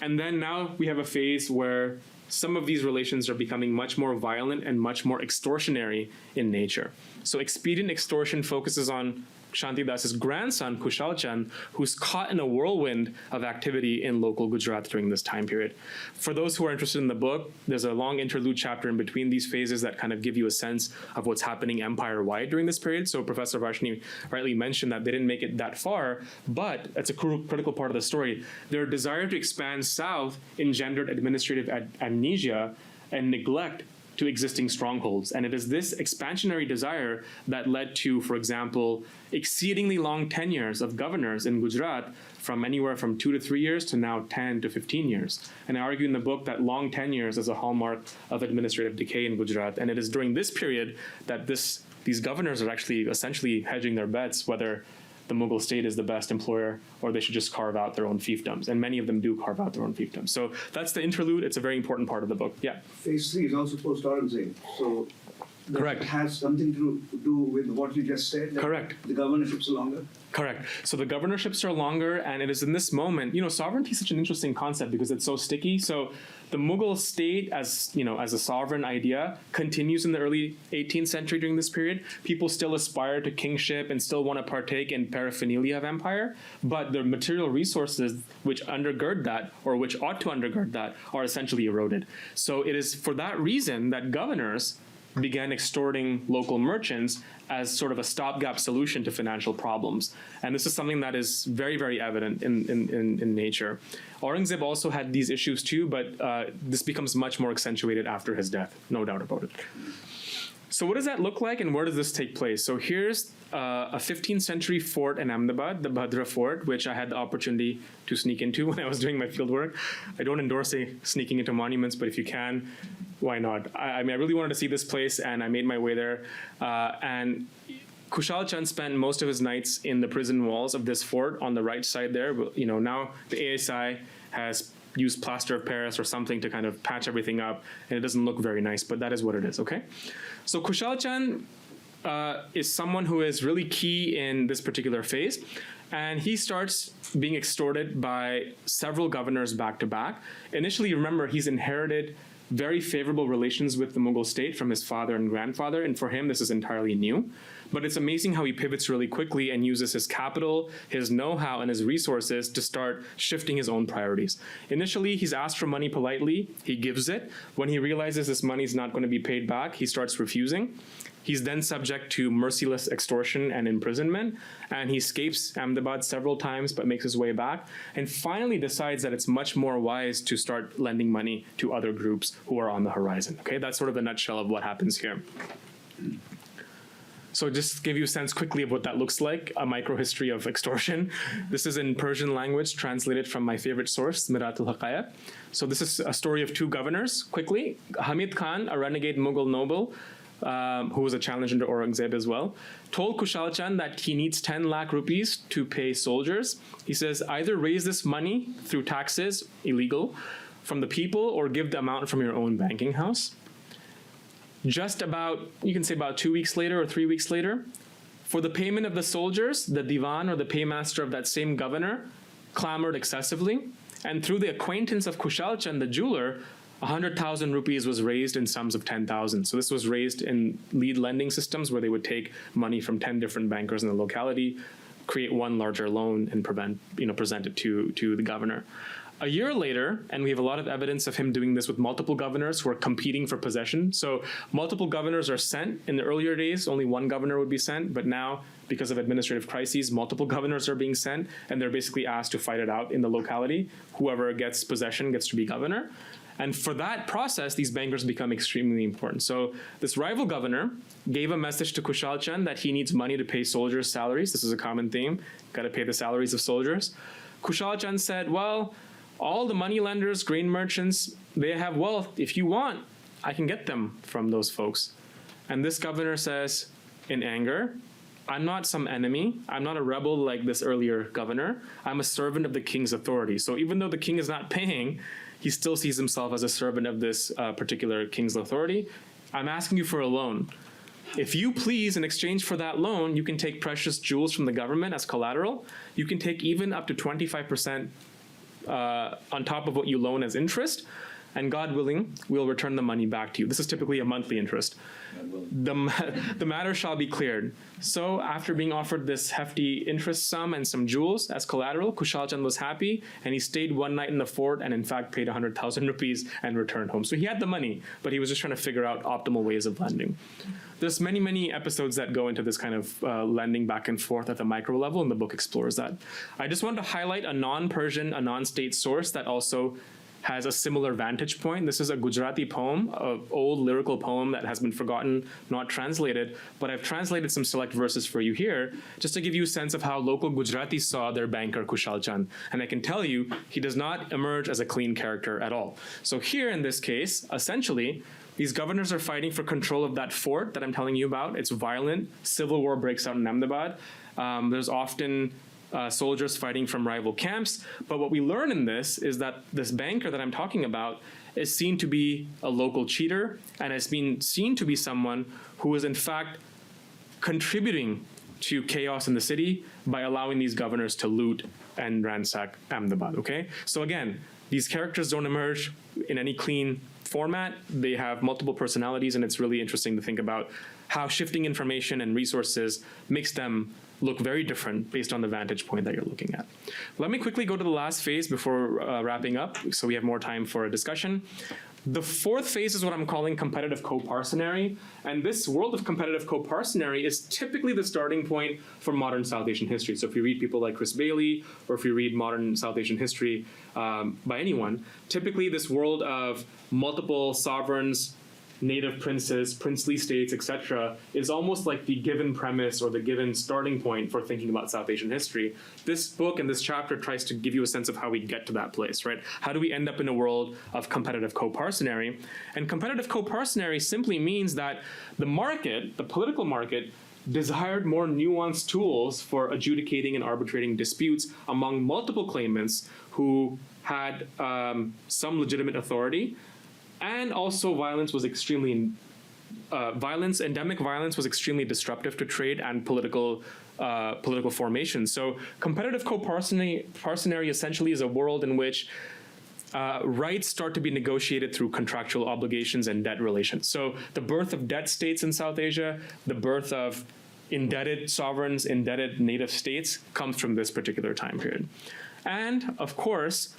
and then now we have a phase where some of these relations are becoming much more violent and much more extortionary in nature. So expedient extortion focuses on Shantidas's grandson, Kushal Chand, who's caught in a whirlwind of activity in local Gujarat during this time period. For those who are interested in the book, there's a long interlude chapter in between these phases that kind of give you a sense of what's happening empire-wide during this period. So Professor Varshini rightly mentioned that they didn't make it that far, but it's a critical part of the story. Their desire to expand south engendered administrative amnesia and neglect to existing strongholds. And it is this expansionary desire that led to, for example, exceedingly long tenures of governors in Gujarat from anywhere from 2 to 3 years to now 10 to 15 years. And I argue in the book that long tenures is a hallmark of administrative decay in Gujarat. And it is during this period that these governors are actually essentially hedging their bets whether the Mughal state is the best employer or they should just carve out their own fiefdoms. And many of them do carve out their own fiefdoms. So that's the interlude. It's a very important part of the book. Yeah. Phase 3 is also post-Aurangzeb. So Correct. It has something to do with what you just said. Correct. The governorships are longer. Correct. So the governorships are longer, and it is in this moment, sovereignty is such an interesting concept because it's so sticky. So the Mughal state as a sovereign idea continues in the early 18th century during this period. People still aspire to kingship and still want to partake in paraphernalia of empire, but the material resources which undergird that, or which ought to undergird that, are essentially eroded. So it is for that reason that governors began extorting local merchants as sort of a stopgap solution to financial problems. And this is something that is very, very evident in nature. Aurangzeb also had these issues too, but this becomes much more accentuated after his death, no doubt about it. So what does that look like, and where does this take place? So here's a 15th century fort in Ahmedabad, the Bhadra Fort, which I had the opportunity to sneak into when I was doing my fieldwork. I don't endorse sneaking into monuments, but if you can, why not? I mean, I really wanted to see this place, and I made my way there. And Kushal Chand spent most of his nights in the prison walls of this fort on the right side there. But, now the ASI has used plaster of Paris or something to kind of patch everything up, and it doesn't look very nice, but that is what it is, okay? So Kushal Chand is someone who is really key in this particular phase, and he starts being extorted by several governors back to back. Initially, remember, he's inherited very favorable relations with the Mughal state from his father and grandfather, and for him, this is entirely new. But it's amazing how he pivots really quickly and uses his capital, his know-how, and his resources to start shifting his own priorities. Initially, he's asked for money politely. He gives it. When he realizes this money is not going to be paid back, he starts refusing. He's then subject to merciless extortion and imprisonment, and he escapes Ahmedabad several times but makes his way back, and finally decides that it's much more wise to start lending money to other groups who are on the horizon. Okay, that's sort of the nutshell of what happens here. So just to give you a sense quickly of what that looks like, a microhistory of extortion. This is in Persian language, translated from my favorite source, Mirat al-Haqaiq. So this is a story of two governors, quickly. Hamid Khan, a renegade Mughal noble, who was a challenger to Aurangzeb as well, told Kushal Chand that he needs 10 lakh rupees to pay soldiers. He says, either raise this money through taxes, illegal, from the people, or give the amount from your own banking house. Just about, you can say about 2 weeks later or 3 weeks later, for the payment of the soldiers, the divan or the paymaster of that same governor clamored excessively. And through the acquaintance of Kushal Chand, the jeweler, 100,000 rupees was raised in sums of 10,000. So this was raised in lead lending systems where they would take money from 10 different bankers in the locality, create one larger loan, and present it to the governor. A year later, and we have a lot of evidence of him doing this with multiple governors who are competing for possession. So multiple governors are sent. In the earlier days, only one governor would be sent, but now, because of administrative crises, multiple governors are being sent, and they're basically asked to fight it out in the locality. Whoever gets possession gets to be governor. And for that process, these bankers become extremely important. So this rival governor gave a message to Kushal Chand that he needs money to pay soldiers' salaries. This is a common theme. Got to pay the salaries of soldiers. Kushal Chand said, well, all the money lenders, grain merchants, they have wealth. If you want, I can get them from those folks. And this governor says, in anger, I'm not some enemy. I'm not a rebel like this earlier governor. I'm a servant of the king's authority. So even though the king is not paying, he still sees himself as a servant of this particular king's authority. I'm asking you for a loan. If you please, in exchange for that loan, you can take precious jewels from the government as collateral. You can take even up to 25% on top of what you loan as interest. and God willing, we'll return the money back to you. This is typically a monthly interest. The matter shall be cleared. So after being offered this hefty interest sum and some jewels as collateral, Kushal Chand was happy, and he stayed one night in the fort and in fact paid 100,000 rupees and returned home. So he had the money, but he was just trying to figure out optimal ways of lending. There's many, many episodes that go into this kind of lending back and forth at the micro level, and the book explores that. I just wanted to highlight a non-Persian, a non-state source that also has a similar vantage point. This is a Gujarati poem, an old lyrical poem that has been forgotten, not translated, but I've translated some select verses for you here, just to give you a sense of how local Gujaratis saw their banker Kushal Chand. And I can tell you, he does not emerge as a clean character at all. So here in this case, essentially, these governors are fighting for control of that fort that I'm telling you about. It's violent. Civil war breaks out in Ahmedabad. There's often soldiers fighting from rival camps. But what we learn in this is that this banker that I'm talking about is seen to be a local cheater and has been seen to be someone who is in fact contributing to chaos in the city by allowing these governors to loot and ransack Ahmedabad, okay? So again, these characters don't emerge in any clean format. They have multiple personalities, and it's really interesting to think about how shifting information and resources makes them look very different based on the vantage point that you're looking at. Let me quickly go to the last phase before wrapping up, so we have more time for a discussion. The fourth phase is what I'm calling competitive co-parsonary, and this world of competitive co-parsonary is typically the starting point for modern South Asian history. So if you read people like Chris Bailey, or if you read modern South Asian history by anyone, typically this world of multiple sovereigns, native princes, princely states, etc., is almost like the given premise or the given starting point for thinking about South Asian history. This book and this chapter tries to give you a sense of how we get to that place, right? How do we end up in a world of competitive co-parsonary? And competitive co-parsonary simply means that the market, the political market, desired more nuanced tools for adjudicating and arbitrating disputes among multiple claimants who had some legitimate authority. And also endemic violence was extremely disruptive to trade and political formation. So competitive co-parsonary essentially is a world in which rights start to be negotiated through contractual obligations and debt relations. So the birth of debt states in South Asia, the birth of indebted sovereigns, indebted native states comes from this particular time period. And of course,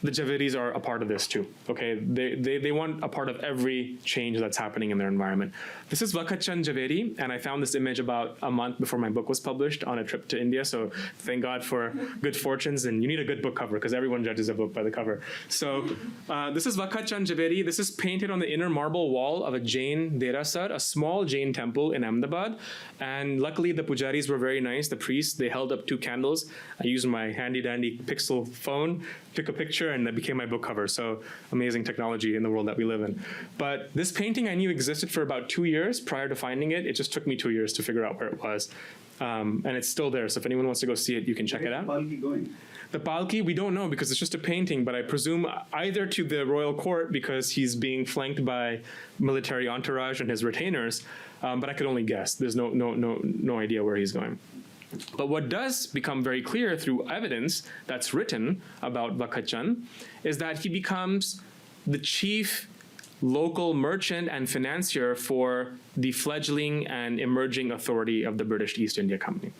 the Jhaveris are a part of this too, okay? They want a part of every change that's happening in their environment. This is Vakhat Chand Jhaveri, and I found this image about a month before my book was published on a trip to India, so thank God for good fortunes, and you need a good book cover because everyone judges a book by the cover. So this is Vakhat Chand Jhaveri. This is painted on the inner marble wall of a Jain Derasar, a small Jain temple in Ahmedabad, and luckily the pujaris were very nice, the priests. They held up 2 candles. I used my handy-dandy Pixel phone, took a picture, and that became my book cover. So amazing technology in the world that we live in. But this painting I knew existed for about 2 years prior to finding it. It just took me 2 years to figure out where it was. And it's still there. So if anyone wants to go see it, you can check it out. Where's the Palki going? The Palki, we don't know because it's just a painting, but I presume either to the royal court because he's being flanked by military entourage and his retainers, but I could only guess. There's no idea where he's going. But what does become very clear through evidence that's written about Vakhat Chand is that he becomes the chief local merchant and financier for the fledgling and emerging authority of the British East India Company.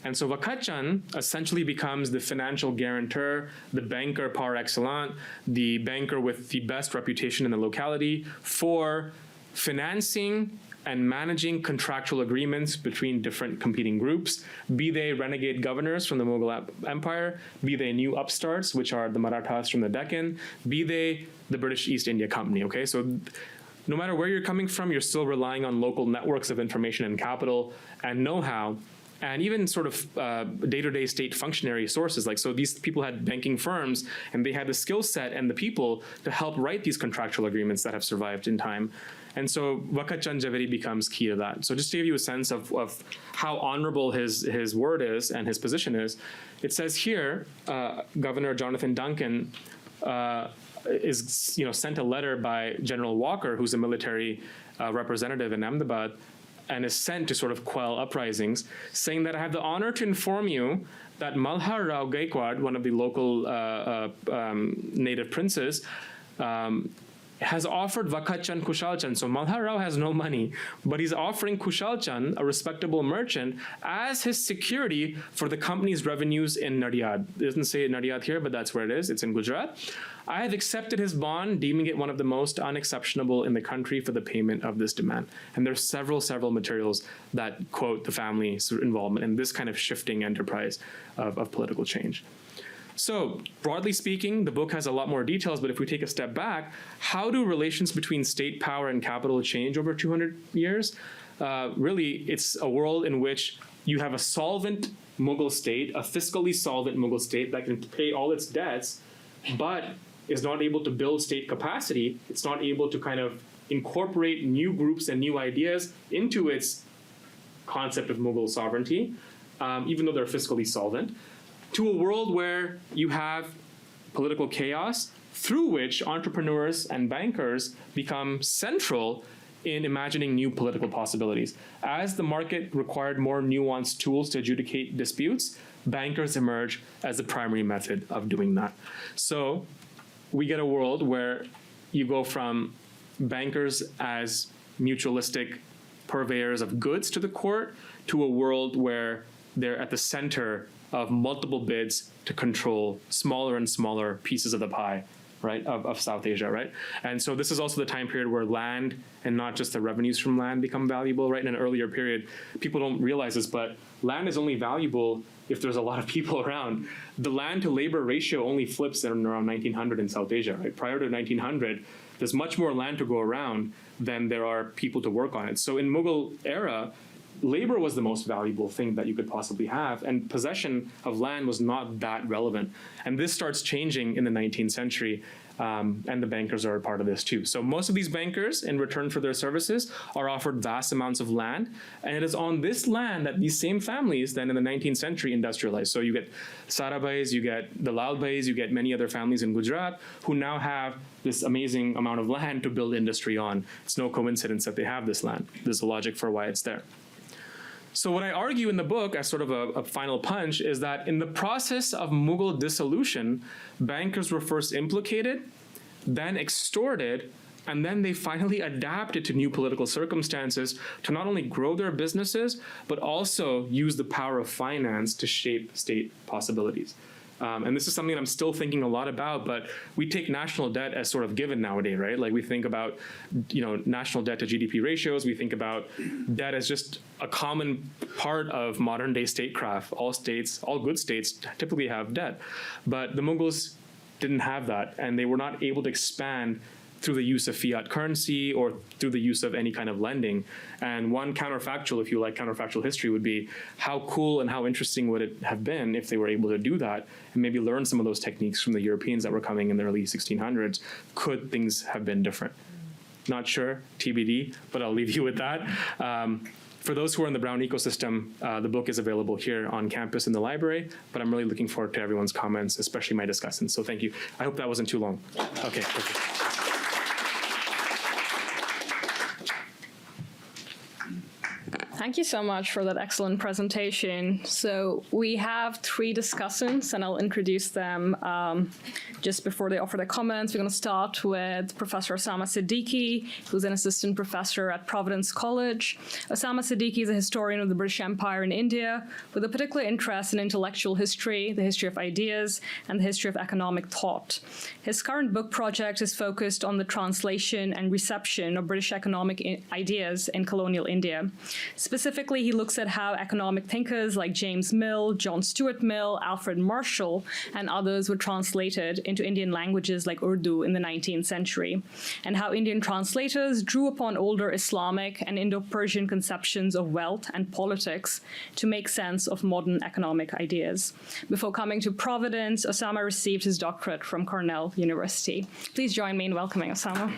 And so Vakhat Chand essentially becomes the financial guarantor, the banker par excellence, the banker with the best reputation in the locality for financing and managing contractual agreements between different competing groups, be they renegade governors from the Mughal Empire, be they new upstarts, which are the Marathas from the Deccan, be they the British East India Company, okay? So no matter where you're coming from, you're still relying on local networks of information and capital and know-how, and even sort of day-to-day state functionary sources. Like, so these people had banking firms, and they had the skill set and the people to help write these contractual agreements that have survived in time. And so Vakhat Chand Jhaveri becomes key to that. So just to give you a sense of how honorable his word is and his position is, it says here, Governor Jonathan Duncan is sent a letter by General Walker, who's a military representative in Ahmedabad, and is sent to sort of quell uprisings, saying that I have the honor to inform you that Malhar Rao Gaikwad, one of the local native princes, has offered Vakhat Chand Kushal Chand. So Malhar Rao has no money, but he's offering Kushal Chand, a respectable merchant, as his security for the company's revenues in Nadiad. It doesn't say Nadiad here, but that's where it is. It's in Gujarat. I have accepted his bond, deeming it one of the most unexceptionable in the country for the payment of this demand. And there's several materials that quote the family's involvement in this kind of shifting enterprise of political change. So broadly speaking, the book has a lot more details, but if we take a step back, how do relations between state power and capital change over 200 years? Really, it's a world in which you have a solvent Mughal state, a fiscally solvent Mughal state that can pay all its debts, but is not able to build state capacity. It's not able to kind of incorporate new groups and new ideas into its concept of Mughal sovereignty, even though they're fiscally solvent, to a world where you have political chaos through which entrepreneurs and bankers become central in imagining new political possibilities. As the market required more nuanced tools to adjudicate disputes, bankers emerge as the primary method of doing that. So we get a world where you go from bankers as mutualistic purveyors of goods to the court to a world where they're at the center of multiple bids to control smaller and smaller pieces of the pie, right, of South Asia, right? And so this is also the time period where land and not just the revenues from land become valuable, right? In an earlier period, people don't realize this, but land is only valuable if there's a lot of people around. The land to labor ratio only flips in around 1900 in South Asia, right? Prior to 1900, there's much more land to go around than there are people to work on it. So in Mughal era, labor was the most valuable thing that you could possibly have, and possession of land was not that relevant. And this starts changing in the 19th century, and the bankers are a part of this too. So most of these bankers, in return for their services, are offered vast amounts of land, and it is on this land that these same families then in the 19th century industrialized. So you get Sarabhais, you get the Lalbhais, you get many other families in Gujarat who now have this amazing amount of land to build industry on. It's no coincidence that they have this land. There's a logic for why it's there. So what I argue in the book as sort of a final punch is that in the process of Mughal dissolution, bankers were first implicated, then extorted, and then they finally adapted to new political circumstances to not only grow their businesses, but also use the power of finance to shape state possibilities. And this is something that I'm still thinking a lot about, but we take national debt as sort of given nowadays, right? Like we think about, national debt to GDP ratios. We think about debt as just a common part of modern day statecraft. All good states typically have debt, but the Mughals didn't have that, and they were not able to expand through the use of fiat currency or through the use of any kind of lending. And one counterfactual, if you like counterfactual history, would be how cool and how interesting would it have been if they were able to do that and maybe learn some of those techniques from the Europeans that were coming in the early 1600s. Could things have been different? Not sure, TBD, but I'll leave you with that. For those who are in the Brown ecosystem, the book is available here on campus in the library, but I'm really looking forward to everyone's comments, especially my discussants. So thank you. I hope that wasn't too long. Okay, perfect. Thank you so much for that excellent presentation. So we have three discussants, and I'll introduce them just before they offer their comments. We're going to start with Professor Osama Siddiqui, who's an assistant professor at Providence College. Osama Siddiqui is a historian of the British Empire in India, with a particular interest in intellectual history, the history of ideas, and the history of economic thought. His current book project is focused on the translation and reception of British economic ideas in colonial India. Specifically, he looks at how economic thinkers like James Mill, John Stuart Mill, Alfred Marshall, and others were translated into Indian languages like Urdu in the 19th century, and how Indian translators drew upon older Islamic and Indo-Persian conceptions of wealth and politics to make sense of modern economic ideas. Before coming to Providence, Osama received his doctorate from Cornell University. Please join me in welcoming Osama.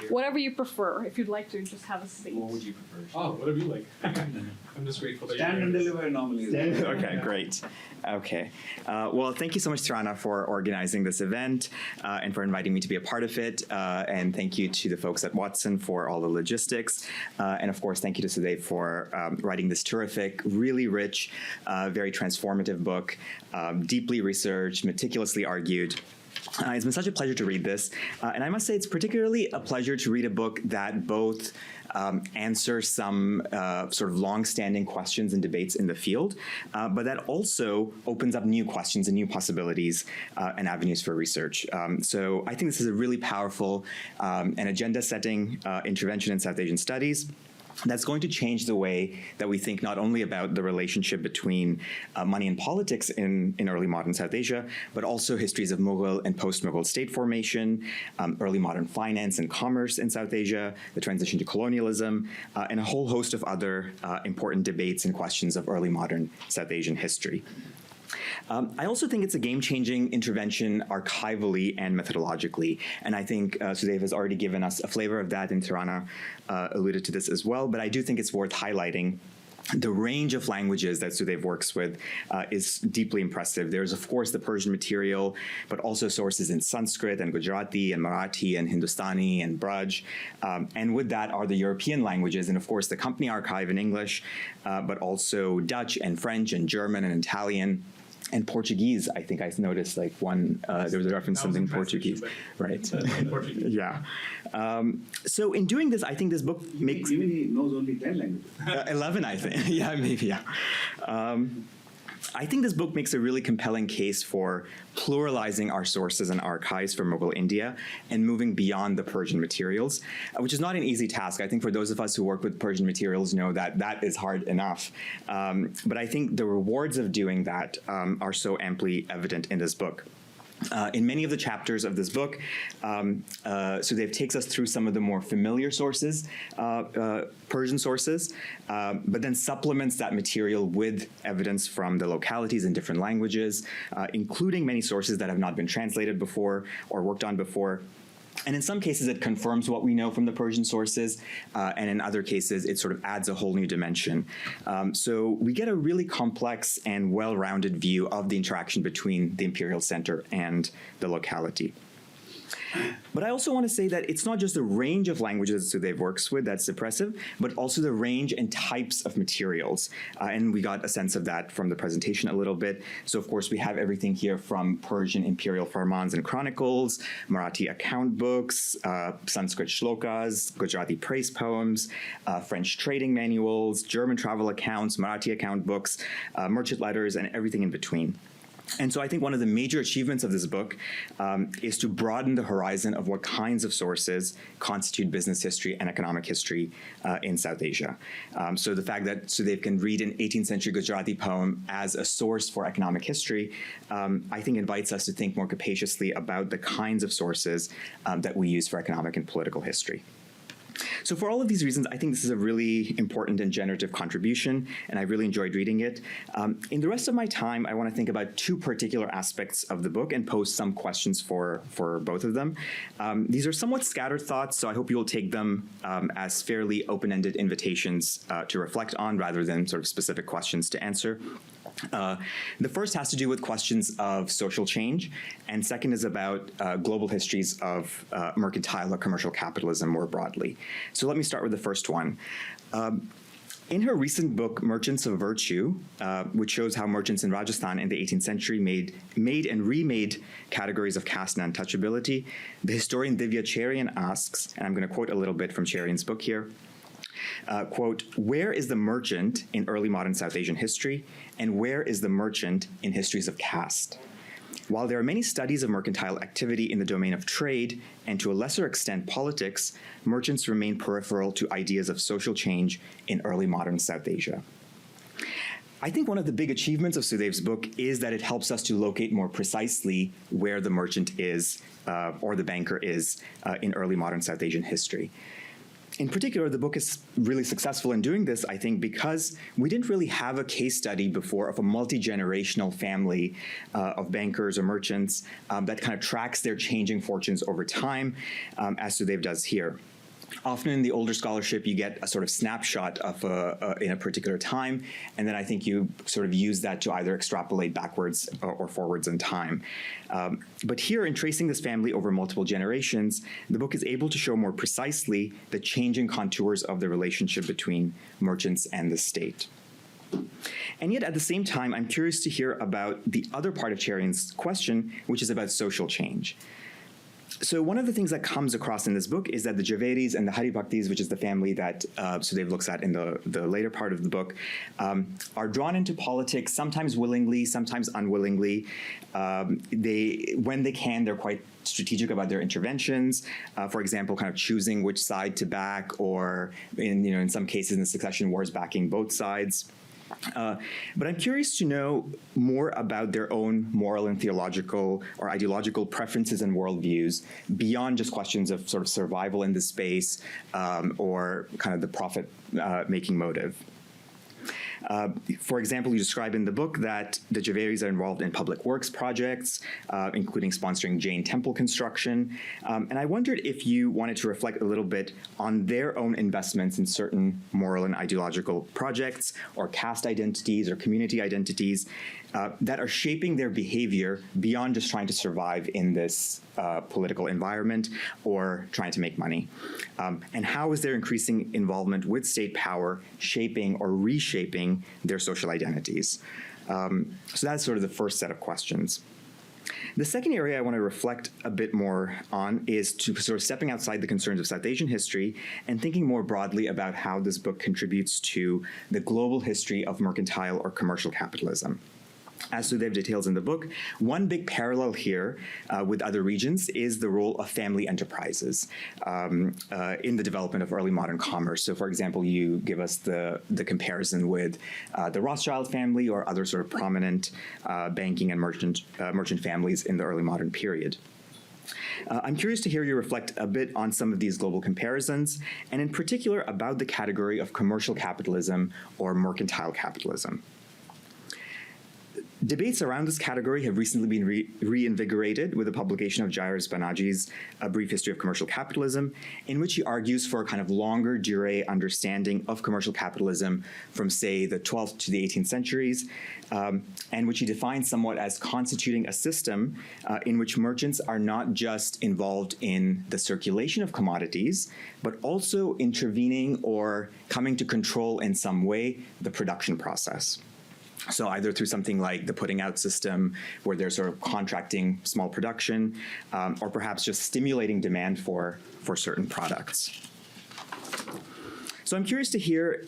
Whatever you prefer. If you'd like to just have a seat. What would you prefer? Oh, whatever you like. I'm just grateful that Stand and deliver normally. Okay, great. Okay. Well, thank you so much, Tirana, for organizing this event and for inviting me to be a part of it. And thank you to the folks at Watson for all the logistics. And of course, thank you to Sudev for writing this terrific, really rich, very transformative book, deeply researched, meticulously argued. It's been such a pleasure to read this. And I must say it's particularly a pleasure to read a book that both answers some sort of long-standing questions and debates in the field, but that also opens up new questions and new possibilities and avenues for research. So I think this is a really powerful and agenda-setting intervention in South Asian studies that's going to change the way that we think not only about the relationship between money and politics in early modern South Asia, but also histories of Mughal and post-Mughal state formation, early modern finance and commerce in South Asia, the transition to colonialism, and a whole host of other important debates and questions of early modern South Asian history. I also think it's a game-changing intervention archivally and methodologically, and I think Sudev has already given us a flavor of that, and Tirana alluded to this as well, but I do think it's worth highlighting. The range of languages that Sudev works with is deeply impressive. There's, of course, the Persian material, but also sources in Sanskrit and Gujarati and Marathi and Hindustani and Braj. And with that are the European languages and, of course, the company archive in English, but also Dutch and French and German and Italian. And Portuguese, I think I noticed like one, there was a reference to something in Portuguese. Right. In Portuguese. Yeah. So in doing this, I think this book makes... Even he knows only 10 languages. 11, I think. Yeah, maybe, yeah. I think this book makes a really compelling case for pluralizing our sources and archives from Mughal India and moving beyond the Persian materials, which is not an easy task. I think for those of us who work with Persian materials know that that is hard enough. But I think the rewards of doing that are so amply evident in this book. In many of the chapters of this book, Sudev takes us through some of the more familiar sources, Persian sources, but then supplements that material with evidence from the localities in different languages, including many sources that have not been translated before or worked on before. And in some cases, it confirms what we know from the Persian sources, and in other cases, it sort of adds a whole new dimension. So we get a really complex and well-rounded view of the interaction between the imperial center and the locality. But I also want to say that it's not just the range of languages Sudev works with that's impressive, but also the range and types of materials. And we got a sense of that from the presentation a little bit. So of course we have everything here from Persian imperial farmans and chronicles, Marathi account books, Sanskrit shlokas, Gujarati praise poems, French trading manuals, German travel accounts, Marathi account books, merchant letters, and everything in between. And so I think one of the major achievements of this book is to broaden the horizon of what kinds of sources constitute business history and economic history in South Asia. So the fact that Sudev can read an 18th century Gujarati poem as a source for economic history, I think invites us to think more capaciously about the kinds of sources that we use for economic and political history. So for all of these reasons, I think this is a really important and generative contribution, and I really enjoyed reading it. In the rest of my time, I want to think about two particular aspects of the book and pose some questions for both of them. These are somewhat scattered thoughts, so I hope you will take them as fairly open-ended invitations to reflect on rather than sort of specific questions to answer. The first has to do with questions of social change, and second is about global histories of mercantile or commercial capitalism more broadly. So let me start with the first one. In her recent book, Merchants of Virtue, which shows how merchants in Rajasthan in the 18th century made and remade categories of caste and untouchability, the historian Divya Cherian asks, and I'm going to quote a little bit from Cherian's book here, quote, "Where is the merchant in early modern South Asian history, and where is the merchant in histories of caste? While there are many studies of mercantile activity in the domain of trade, and to a lesser extent politics, merchants remain peripheral to ideas of social change in early modern South Asia." I think one of the big achievements of Sudev's book is that it helps us to locate more precisely where the merchant is, or the banker is, in early modern South Asian history. In particular, the book is really successful in doing this, I think, because we didn't really have a case study before of a multi-generational family of bankers or merchants that kind of tracks their changing fortunes over time, as Sudev does here. Often in the older scholarship, you get a sort of snapshot of in a particular time, and then I think you sort of use that to either extrapolate backwards or forwards in time. But here, in tracing this family over multiple generations, the book is able to show more precisely the changing contours of the relationship between merchants and the state. And yet, at the same time, I'm curious to hear about the other part of Cherian's question, which is about social change. So one of the things that comes across in this book is that the Jhaveris and the Haribhaktis, which is the family that Sudev looks at in the later part of the book, are drawn into politics, sometimes willingly, sometimes unwillingly. When they can, they're quite strategic about their interventions. For example, kind of choosing which side to back, or in some cases in the succession wars, backing both sides. But I'm curious to know more about their own moral and theological or ideological preferences and worldviews beyond just questions of sort of survival in the space or kind of the profit-making motive. For example, you describe in the book that the Jhaveris are involved in public works projects, including sponsoring Jain temple construction. And I wondered if you wanted to reflect a little bit on their own investments in certain moral and ideological projects, or caste identities or community identities that are shaping their behavior beyond just trying to survive in this political environment or trying to make money. And how is their increasing involvement with state power shaping or reshaping their social identities? So that's sort of the first set of questions. The second area I want to reflect a bit more on is to sort of stepping outside the concerns of South Asian history and thinking more broadly about how this book contributes to the global history of mercantile or commercial capitalism. As Sudev details in the book, one big parallel here with other regions is the role of family enterprises in the development of early modern commerce. So, for example, you give us the comparison with the Rothschild family or other sort of prominent banking and merchant families in the early modern period. I'm curious to hear you reflect a bit on some of these global comparisons, and in particular about the category of commercial capitalism or mercantile capitalism. Debates around this category have recently been reinvigorated with the publication of Jairus Banaji's A Brief History of Commercial Capitalism, in which he argues for a kind of longer durée understanding of commercial capitalism from, say, the 12th to the 18th centuries, and which he defines somewhat as constituting a system in which merchants are not just involved in the circulation of commodities, but also intervening or coming to control in some way the production process. So either through something like the putting out system, where they're sort of contracting small production, or perhaps just stimulating demand for certain products. So I'm curious to hear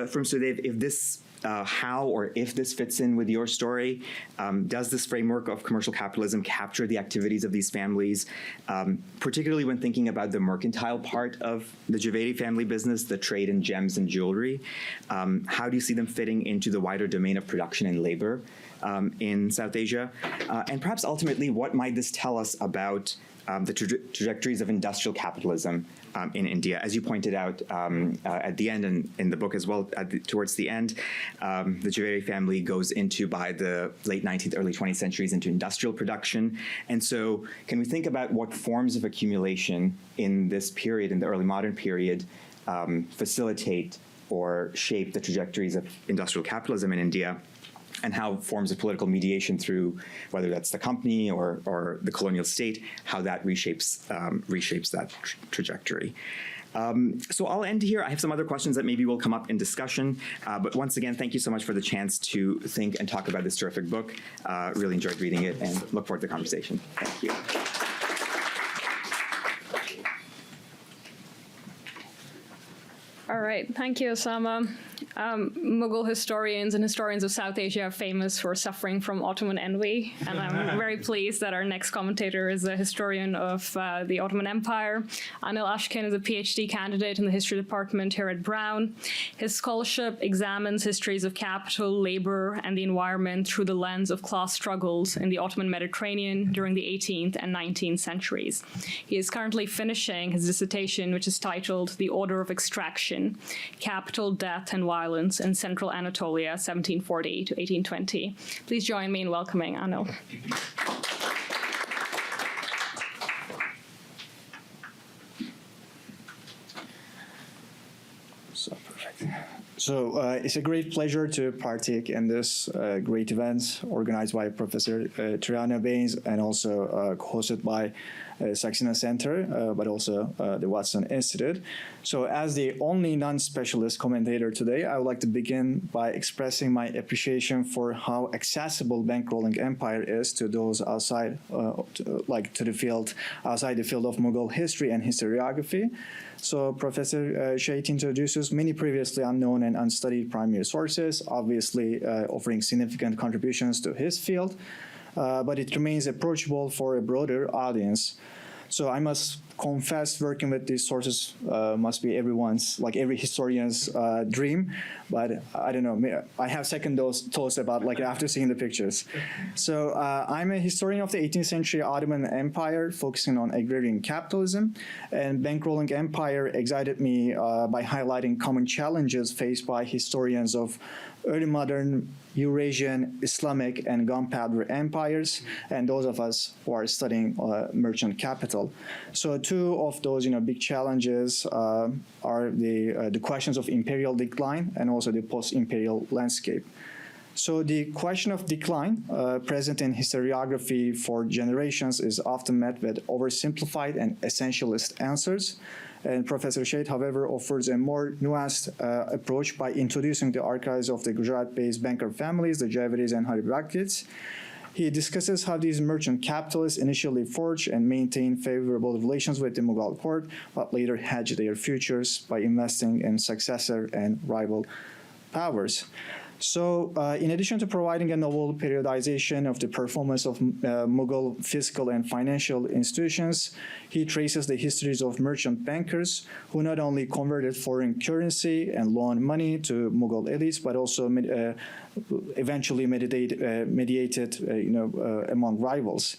from Sudev if this how or if this fits in with your story. Does this framework of commercial capitalism capture the activities of these families, particularly when thinking about the mercantile part of the Jhaveri family business, the trade in gems and jewelry? How do you see them fitting into the wider domain of production and labor in South Asia? And perhaps ultimately, what might this tell us about the trajectories of industrial capitalism in India? As you pointed out at the end and in the book as well, towards the end, the Jhaveri family goes into, by the late 19th, early 20th centuries, into industrial production. And so can we think about what forms of accumulation in this period, in the early modern period, facilitate or shape the trajectories of industrial capitalism in India? And how forms of political mediation through, whether that's the company or the colonial state, how that reshapes that trajectory. So I'll end here. I have some other questions that maybe will come up in discussion. But once again, thank you so much for the chance to think and talk about this terrific book. Really enjoyed reading it and look forward to the conversation. Thank you. All right, thank you, Osama. Mughal historians and historians of South Asia are famous for suffering from Ottoman envy, and I'm very pleased that our next commentator is a historian of the Ottoman Empire. Anil Askin is a PhD candidate in the history department here at Brown. His scholarship examines histories of capital, labor, and the environment through the lens of class struggles in the Ottoman Mediterranean during the 18th and 19th centuries. He is currently finishing his dissertation, which is titled The Order of Extraction: Capital, Death, and Violence in Central Anatolia, 1740 to 1820. Please join me in welcoming Anil. So perfect. So it's a great pleasure to partake in this great event organized by Professor Triana Baines and also hosted by Saxena Center, but also the Watson Institute. So as the only non-specialist commentator today, I would like to begin by expressing my appreciation for how accessible Bankrolling Empire is to those outside, to the field, outside the field of Mughal history and historiography. So Professor Sheth introduces many previously unknown and unstudied primary sources, obviously offering significant contributions to his field, but it remains approachable for a broader audience. So I must confess, working with these sources must be everyone's, like every historian's dream, but I don't know, I have second thoughts about like after seeing the pictures. So I'm a historian of the 18th century Ottoman Empire, focusing on agrarian capitalism, and Bankrolling Empire excited me by highlighting common challenges faced by historians of early modern Eurasian, Islamic, and gunpowder empires, and those of us who are studying merchant capital. So two of those, big challenges are the questions of imperial decline and also the post-imperial landscape. So the question of decline, present in historiography for generations, is often met with oversimplified and essentialist answers. And Professor Sheth, however, offers a more nuanced approach by introducing the archives of the Gujarat-based banker families, the Jhaveris and Haribakits. He discusses how these merchant capitalists initially forged and maintained favorable relations with the Mughal court, but later hedged their futures by investing in successor and rival powers. So, in addition to providing a novel periodization of the performance of Mughal fiscal and financial institutions, he traces the histories of merchant bankers who not only converted foreign currency and loaned money to Mughal elites, but also eventually mediated among rivals.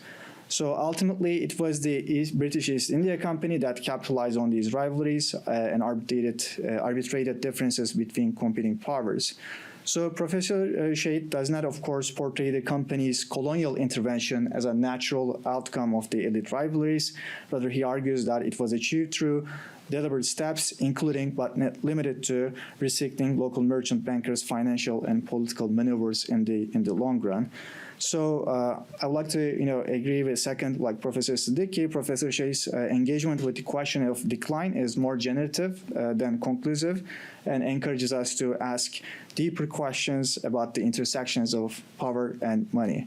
So ultimately, it was the British East India Company that capitalized on these rivalries and arbitrated differences between competing powers. So Professor Sheth does not, of course, portray the company's colonial intervention as a natural outcome of the elite rivalries. Rather, he argues that it was achieved through deliberate steps, including but not limited to restricting local merchant bankers' financial and political maneuvers in the long run. So I would like to, agree with second, like Professor Siddiqui. Professor Sheth's engagement with the question of decline is more generative than conclusive, and encourages us to ask deeper questions about the intersections of power and money.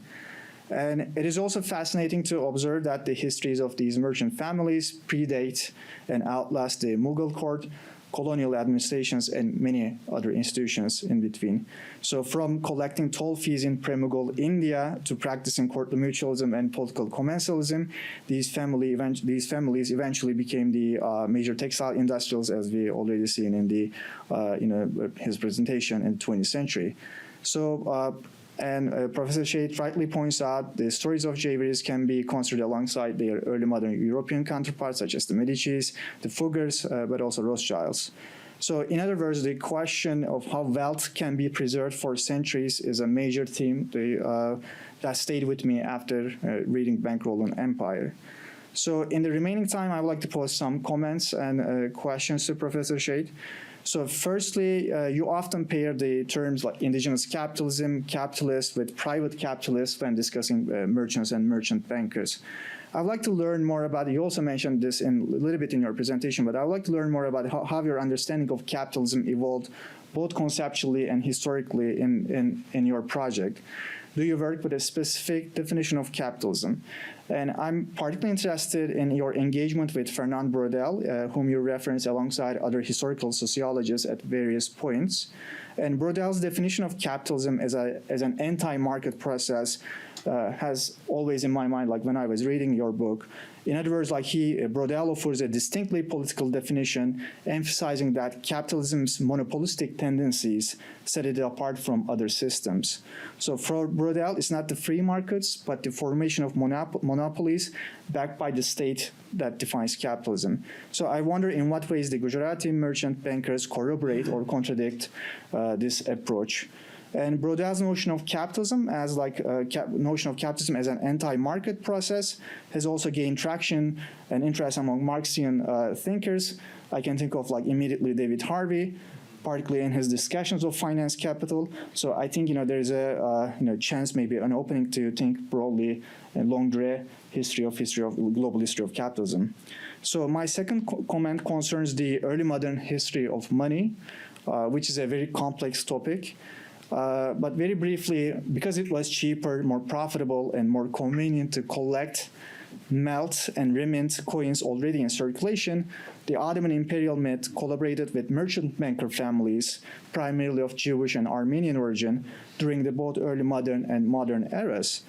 And it is also fascinating to observe that the histories of these merchant families predate and outlast the Mughal court, colonial administrations, and many other institutions in between. So from collecting toll fees in pre-Mughal India to practicing courtly mutualism and political commensalism, these families eventually became the major textile industrials, as we already seen in the his presentation in the 20th century. So Professor Sheth rightly points out the stories of Jhaveris can be considered alongside their early modern European counterparts, such as the Medicis, the Fuggers, but also Rothschilds. So in other words, the question of how wealth can be preserved for centuries is a major theme that stayed with me after reading Bankrolling Empire. So in the remaining time, I would like to pose some comments and questions to Professor Sheth. So firstly, you often pair the terms like indigenous capitalism, capitalist, with private capitalists when discussing merchants and merchant bankers. I'd like to learn more about it. You also mentioned this a little bit in your presentation, but I'd like to learn more about how your understanding of capitalism evolved both conceptually and historically in your project. Do you work with a specific definition of capitalism? And I'm particularly interested in your engagement with Fernand Braudel, whom you reference alongside other historical sociologists at various points. And Braudel's definition of capitalism as an anti-market process has always in my mind, like when I was reading your book. In other words, Braudel offers a distinctly political definition, emphasizing that capitalism's monopolistic tendencies set it apart from other systems. So for Braudel, it's not the free markets, but the formation of monopolies backed by the state that defines capitalism. So I wonder in what ways the Gujarati merchant bankers corroborate or contradict this approach. And Braudel's notion of capitalism as an anti-market process has also gained traction and interest among Marxian thinkers. I can think of immediately David Harvey. particularly in his discussions of finance capital. So I think there's a chance, maybe an opening to think broadly a longue history of global history of capitalism. So my second comment concerns the early modern history of money, which is a very complex topic. But very briefly, because it was cheaper, more profitable, and more convenient to collect, melt, and remint coins already in circulation, the Ottoman imperial Mint collaborated with merchant banker families, primarily of Jewish and Armenian origin, during the both early modern and modern eras.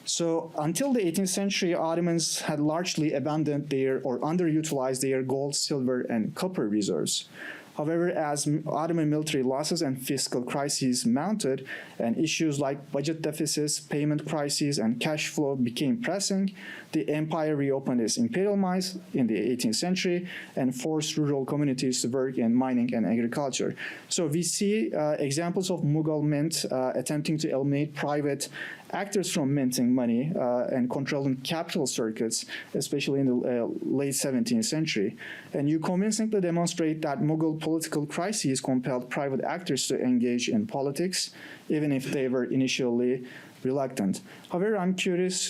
So until the 18th century, Ottomans had largely abandoned or underutilized their gold, silver, and copper reserves. However, as Ottoman military losses and fiscal crises mounted, and issues like budget deficits, payment crises, and cash flow became pressing, the empire reopened its imperial mines in the 18th century and forced rural communities to work in mining and agriculture. So we see examples of Mughal mint attempting to eliminate private actors from minting money and controlling capital circuits, especially in the late 17th century. And you convincingly demonstrate that Mughal political crises compelled private actors to engage in politics, even if they were initially reluctant. However, I'm curious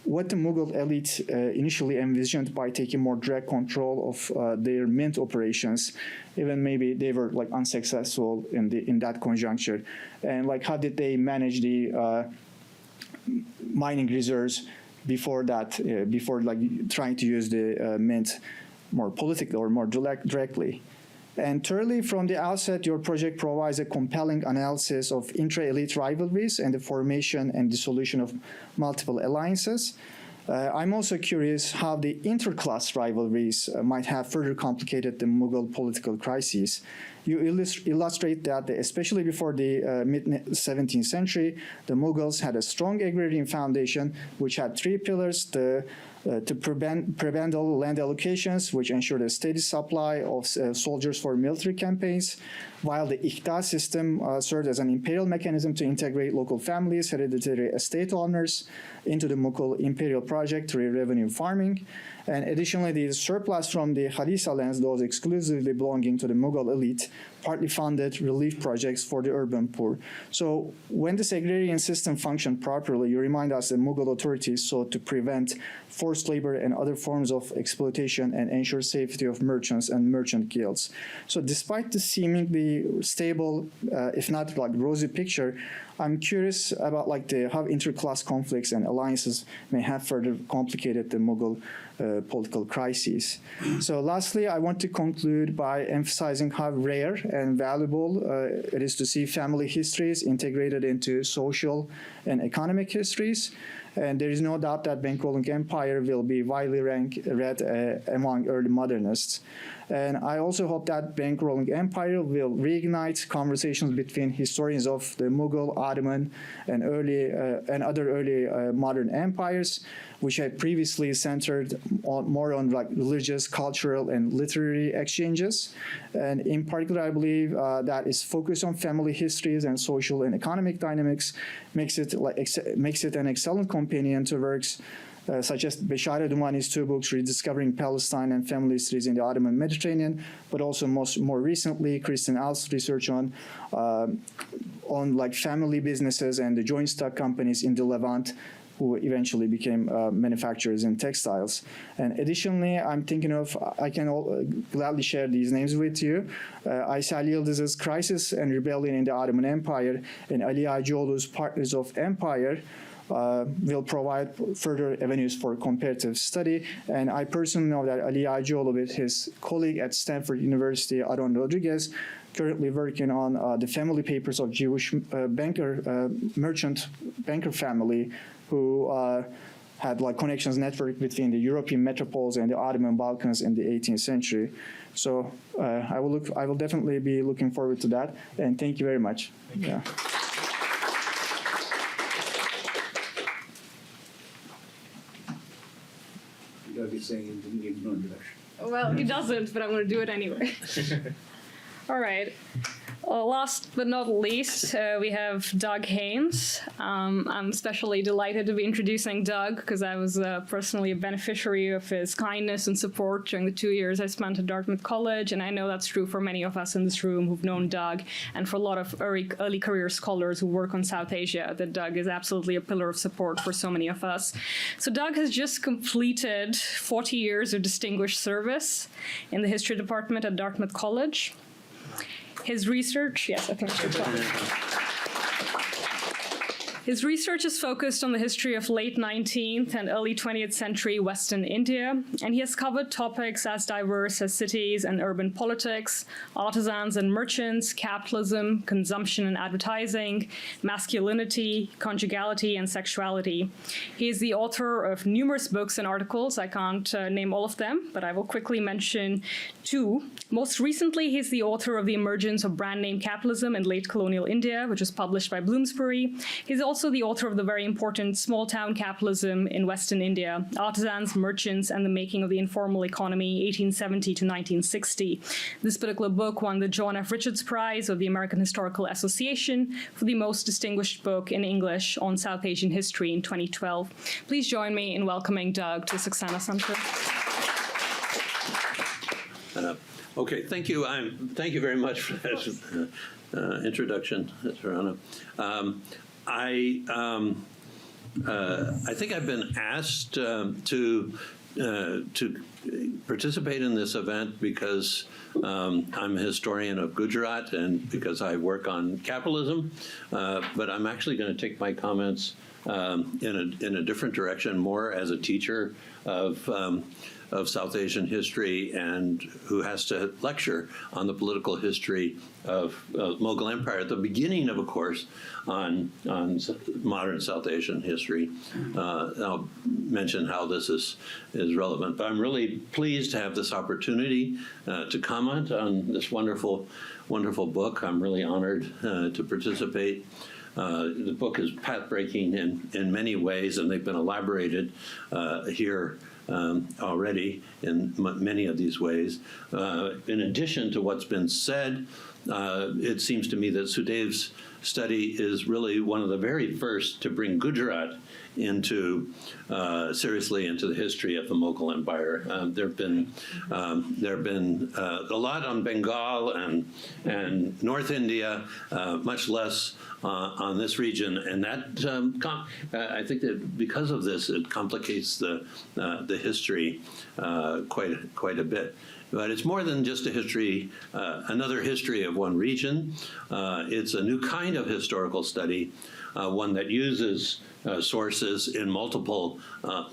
what the Mughal elite initially envisioned by taking more direct control of their mint operations, even maybe they were unsuccessful in that conjuncture, and how did they manage the mining reserves before that, before trying to use the mint more politically or more directly. And thirdly, from the outset, your project provides a compelling analysis of intra-elite rivalries and the formation and dissolution of multiple alliances. I'm also curious how the interclass rivalries might have further complicated the Mughal political crises. You illustrate that, especially before the mid-17th century, the Mughals had a strong agrarian foundation, which had three pillars: to prebendal land allocations, which ensured a steady supply of soldiers for military campaigns, while the Iqta system served as an imperial mechanism to integrate local families, hereditary estate owners, into the Mughal imperial project through revenue farming. And additionally, the surplus from the Haditha lands, those exclusively belonging to the Mughal elite, partly funded relief projects for the urban poor. So when this agrarian system functioned properly, you remind us that Mughal authorities sought to prevent forced labor and other forms of exploitation and ensure safety of merchants and merchant guilds. So despite the seemingly stable, if not rosy picture, I'm curious about how interclass conflicts and alliances may have further complicated the Mughal political crises. So lastly, I want to conclude by emphasizing how rare and valuable it is to see family histories integrated into social and economic histories. And there is no doubt that Bankrolling Empire will be widely read among early modernists. And I also hope that Bankrolling Empire will reignite conversations between historians of the Mughal, Ottoman, and other early modern empires, which had previously centered more on religious, cultural, and literary exchanges. And in particular, I believe that its focus on family histories and social and economic dynamics makes it an excellent companion to works such as Beshara Dumani's two books, Rediscovering Palestine and Family Histories in the Ottoman Mediterranean, but also more recently, Kristen Al's research on family businesses and the joint stock companies in the Levant, who eventually became manufacturers in textiles. And additionally, I'm thinking of, I can gladly share these names with you, Aysel Yıldız's Crisis and Rebellion in the Ottoman Empire, and Ali Ağaoğlu's Partners of Empire, will provide further avenues for comparative study. And I personally know that Ali Ağaoğlu, with his colleague at Stanford University, Aaron Rodriguez, currently working on the family papers of Jewish merchant banker family who had connections network between the European metropoles and the Ottoman Balkans in the 18th century. So I will definitely be looking forward to that. And thank you very much. Thank you. Doug is saying he needs no introduction. Well, he doesn't, but I'm going to do it anyway. All right. Last but not least, we have Doug Haynes. I'm especially delighted to be introducing Doug because I was personally a beneficiary of his kindness and support during the 2 years I spent at Dartmouth College, and I know that's true for many of us in this room who've known Doug, and for a lot of early career scholars who work on South Asia, that Doug is absolutely a pillar of support for so many of us. So Doug has just completed 40 years of distinguished service in the history department at Dartmouth College. His research, yes, I think it's your time. His research is focused on the history of late 19th and early 20th century Western India, and he has covered topics as diverse as cities and urban politics, artisans and merchants, capitalism, consumption and advertising, masculinity, conjugality, and sexuality. He is the author of numerous books and articles. I can't name all of them, but I will quickly mention two. Most recently, he's the author of The Emergence of Brand Name Capitalism in Late Colonial India, which was published by Bloomsbury. He's also the author of the very important Small Town Capitalism in Western India, Artisans, Merchants, and the Making of the Informal Economy, 1870 to 1960. This particular book won the John F. Richards Prize of the American Historical Association for the most distinguished book in English on South Asian history in 2012. Please join me in welcoming Doug to Saxena Center. Okay, thank you. Thank you very much for that introduction, Tarana. I think I've been asked to participate in this event because I'm a historian of Gujarat and because I work on capitalism, but I'm actually going to take my comments in a different direction, more as a teacher of South Asian history and who has to lecture on the political history of Mughal Empire at the beginning of a course on modern South Asian history. I'll mention how this is relevant, but I'm really pleased to have this opportunity to comment on this wonderful book. I'm really honored to participate. The book is path-breaking in many ways, and they've been elaborated here already in many of these ways. In addition to what's been said, it seems to me that Sudev's study is really one of the very first to bring Gujarat seriously into the history of the Mughal Empire. There have been a lot on Bengal and North India, much less on this region, and that I think that because of this, it complicates the history quite a bit. But it's more than just a history, another history of one region. It's a new kind of historical study, one that uses sources in multiple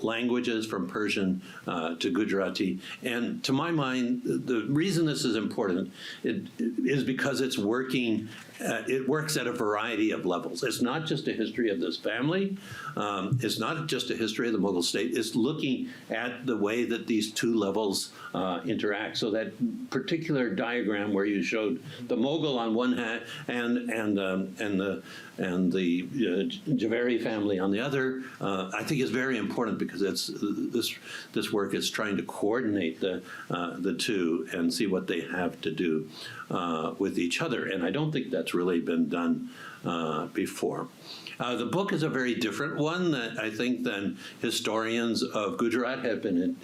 languages, from Persian to Gujarati. And to my mind, the reason this is important is because it's working. It works at a variety of levels. It's not just a history of this family. It's not just a history of the Mughal state. It's looking at the way that these two levels interact. So that particular diagram where you showed the Mughal on one hand and the Jhaveri family on the other, I think is very important because it's this work is trying to coordinate the two and see what they have to do with each other. And I don't think that's really been done before. The book is a very different one that I think than historians of Gujarat had been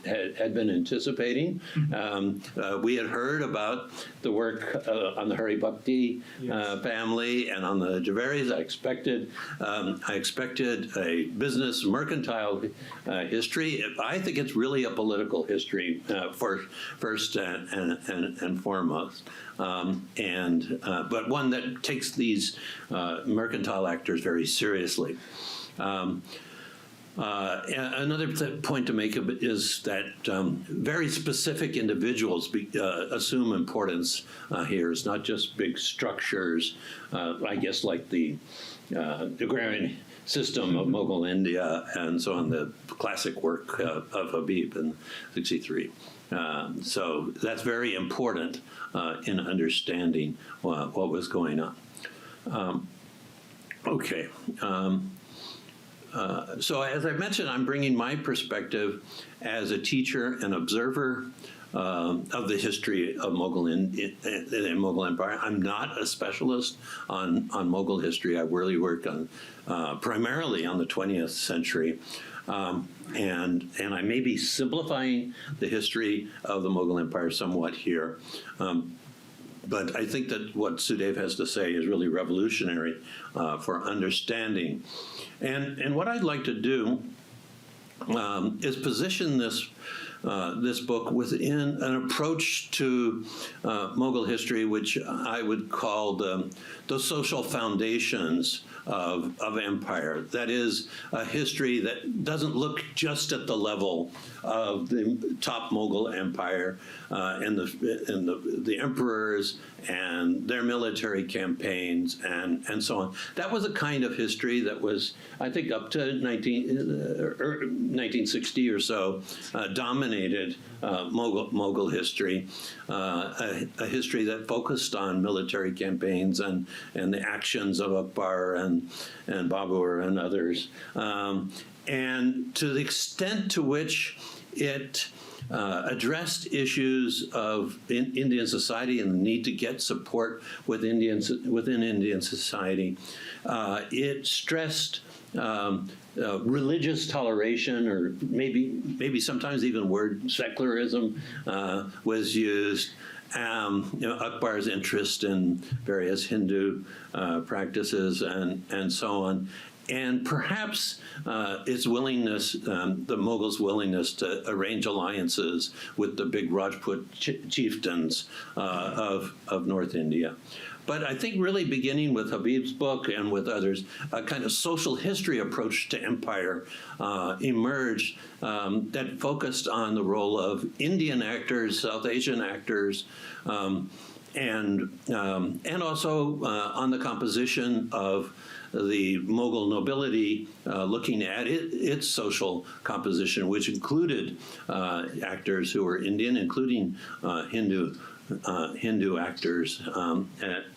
anticipating. We had heard about the work on the Hari Bhakti family and on the Jhaveris. I expected a business mercantile history. I think it's really a political history first and foremost. But one that takes these mercantile actors very seriously. Another point to make is that very specific individuals assume importance here. It's not just big structures, I guess, like the agrarian system of Mughal India and so on, the classic work of Habib in 63. So that's very important in understanding what was going on. Okay. So as I mentioned, I'm bringing my perspective as a teacher and observer of the history of Mughal in Mughal Empire. I'm not a specialist on Mughal history. I really work on primarily on the 20th century. And I may be simplifying the history of the Mughal Empire somewhat here. But I think that what Sudev has to say is really revolutionary for understanding. And what I'd like to do is position this book within an approach to Mughal history, which I would call the social foundations of empire. That is a history that doesn't look just at the level of the top Mughal Empire and the emperors and their military campaigns and so on. That was a kind of history that was, I think, up to 1960 or so, dominated Mughal history, a history that focused on military campaigns and the actions of Akbar and Babur and others. And to the extent to which it addressed issues of Indian society and the need to get support within Indian society, it stressed religious toleration, or maybe sometimes even word secularism was used. Akbar's interest in various Hindu practices and so on. And perhaps its willingness, the Mughals' willingness to arrange alliances with the big Rajput chieftains of North India. But I think really beginning with Habib's book and with others, a kind of social history approach to empire emerged that focused on the role of Indian actors, South Asian actors, and also on the composition of the Mughal nobility, looking at its social composition, which included actors who were Indian, including Hindu actors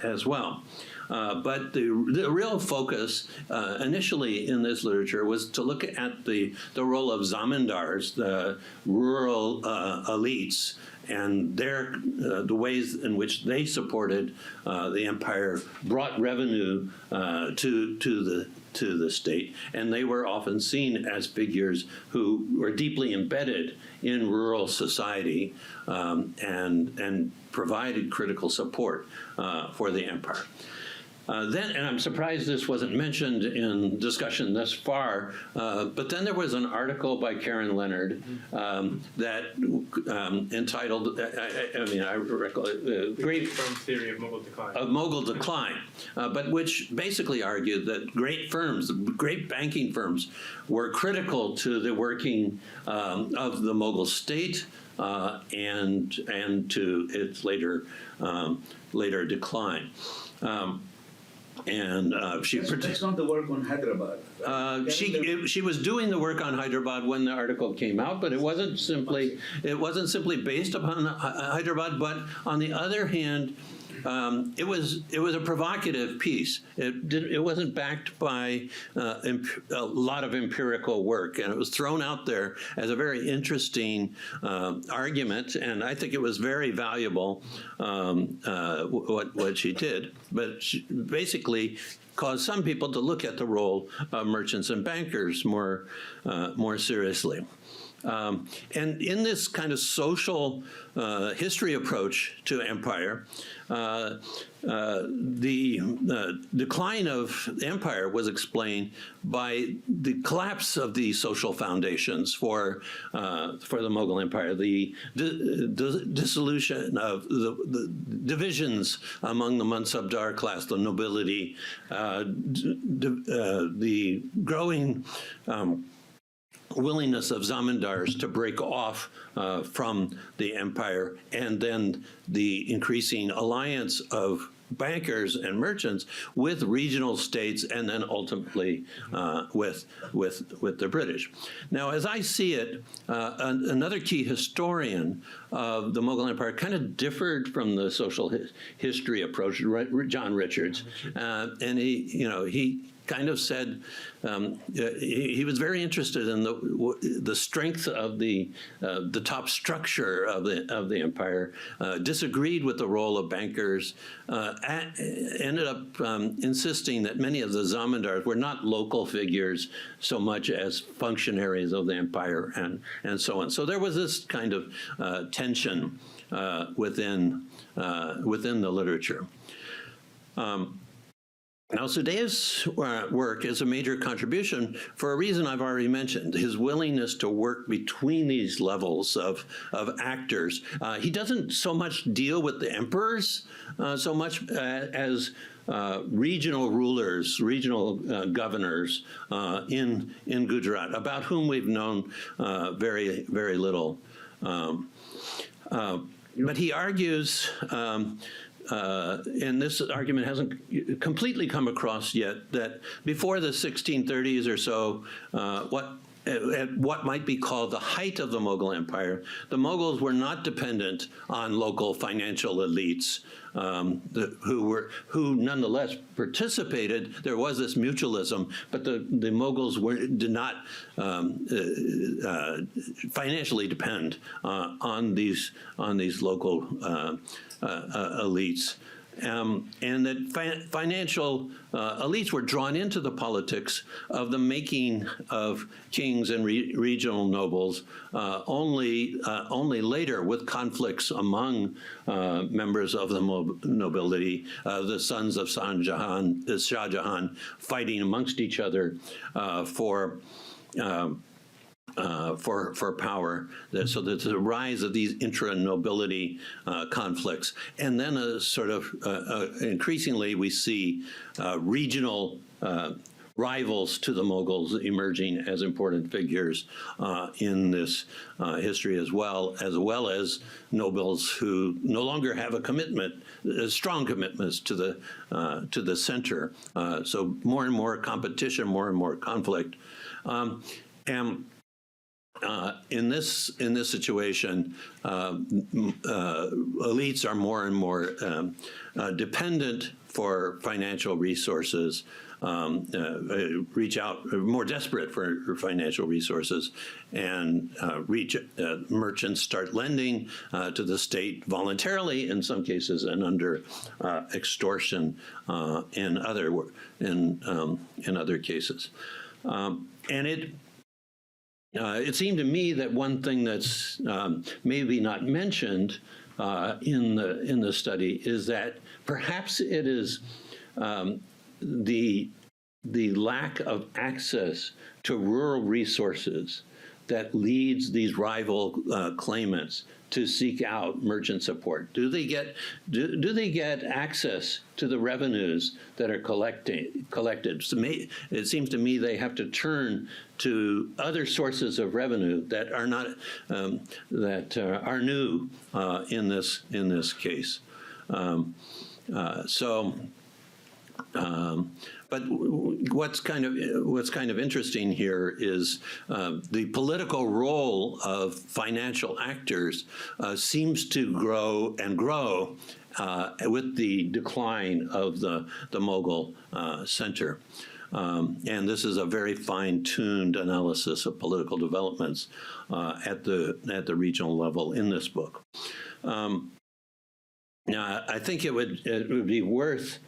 as well. But the real focus initially in this literature was to look at the role of zamindars, the rural elites, and the ways in which they supported the empire, brought revenue to the state, and they were often seen as figures who were deeply embedded in rural society and provided critical support for the empire. And I'm surprised this wasn't mentioned in discussion thus far, but then there was an article by Karen Leonard that entitled, I recall Great Firm Theory of Mughal Decline. Of Mughal Decline, but which basically argued that great firms, great banking firms, were critical to the working of the Mughal state and to its later decline. That's not the work on Hyderabad. She was doing the work on Hyderabad when the article came out, but it wasn't simply based upon Hyderabad. But on the other hand, it was a provocative piece. It wasn't backed by a lot of empirical work, and it was thrown out there as a very interesting argument. And I think it was very valuable what she did. But she basically caused some people to look at the role of merchants and bankers more seriously. And in this kind of social history approach to empire, the decline of the empire was explained by the collapse of the social foundations for the Mughal Empire, the dissolution of the divisions among the Mansabdar class, the nobility, the growing willingness of zamindars to break off from the empire, and then the increasing alliance of bankers and merchants with regional states, and then ultimately with the British. Now, as I see it, another key historian of the Mughal Empire kind of differed from the social history approach, John Richards, and he kind of said he was very interested in the strength of the top structure of the empire, disagreed with the role of bankers, ended up insisting that many of the zamindars were not local figures so much as functionaries of the empire, and so on. So there was this kind of tension within the literature. Now, Sudev's work is a major contribution for a reason I've already mentioned, his willingness to work between these levels of actors. He doesn't so much deal with the emperors so much as regional rulers, regional governors in Gujarat, about whom we've known very, very little. But he argues, and this argument hasn't completely come across yet, that before the 1630s or so, at what might be called the height of the Mughal Empire, the Mughals were not dependent on local financial elites who nonetheless participated. There was this mutualism, but the Mughals did not financially depend on these local elites. And that financial elites were drawn into the politics of the making of kings and regional nobles only later, with conflicts among members of the nobility, the sons of Shah Jahan fighting amongst each other for power. So there's a rise of these intra-nobility conflicts. And then a sort of increasingly we see regional rivals to the Mughals emerging as important figures in this history, as well as nobles who no longer have a commitment, strong commitments to the center. So more and more competition, more and more conflict. In this situation, elites are more and more dependent for financial resources, reach out, more desperate for financial resources, and merchants start lending to the state voluntarily in some cases, and under extortion in other cases. And it seemed to me that one thing that's maybe not mentioned in the study is that perhaps it is the lack of access to rural resources that leads these rival claimants to seek out merchant support. Do they get access to the revenues that are collected? So it seems to me they have to turn to other sources of revenue that are not are new in this case. But what's kind of interesting here is the political role of financial actors seems to grow and grow with the decline of the Mughal center. And this is a very fine-tuned analysis of political developments at the regional level in this book. Now, I think it would be worth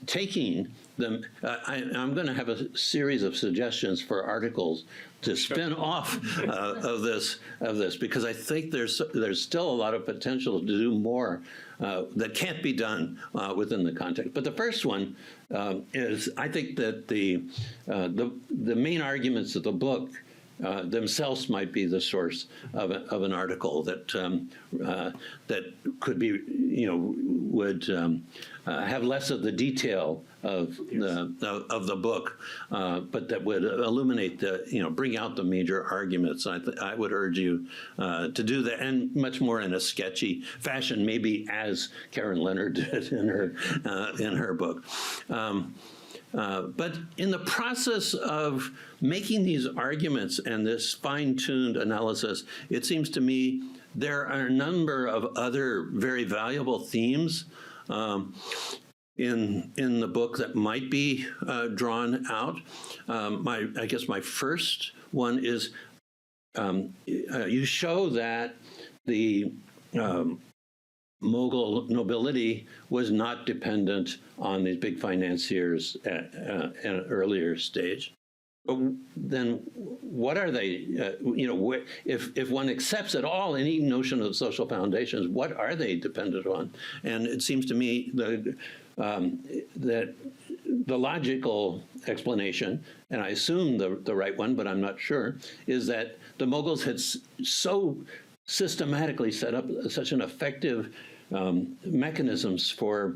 taking them. I'm going to have a series of suggestions for articles to spin off of this, because I think there's still a lot of potential to do more that can't be done within the context. But the first one is, I think that the main arguments of the book themselves might be the source of an article that could be, would have less of the detail of the book, but that would illuminate bring out the major arguments. I would urge you to do that, and much more in a sketchy fashion, maybe as Karen Leonard did in her book. But in the process of making these arguments and this fine-tuned analysis, it seems to me there are a number of other very valuable themes. in the book that might be drawn out. I guess my first one is you show that the Mughal nobility was not dependent on these big financiers at an earlier stage. But then what are they, if one accepts at all any notion of social foundations, what are they dependent on? And it seems to me that the logical explanation, and I assume the right one, but I'm not sure, is that the Mughals had so systematically set up such an effective mechanisms for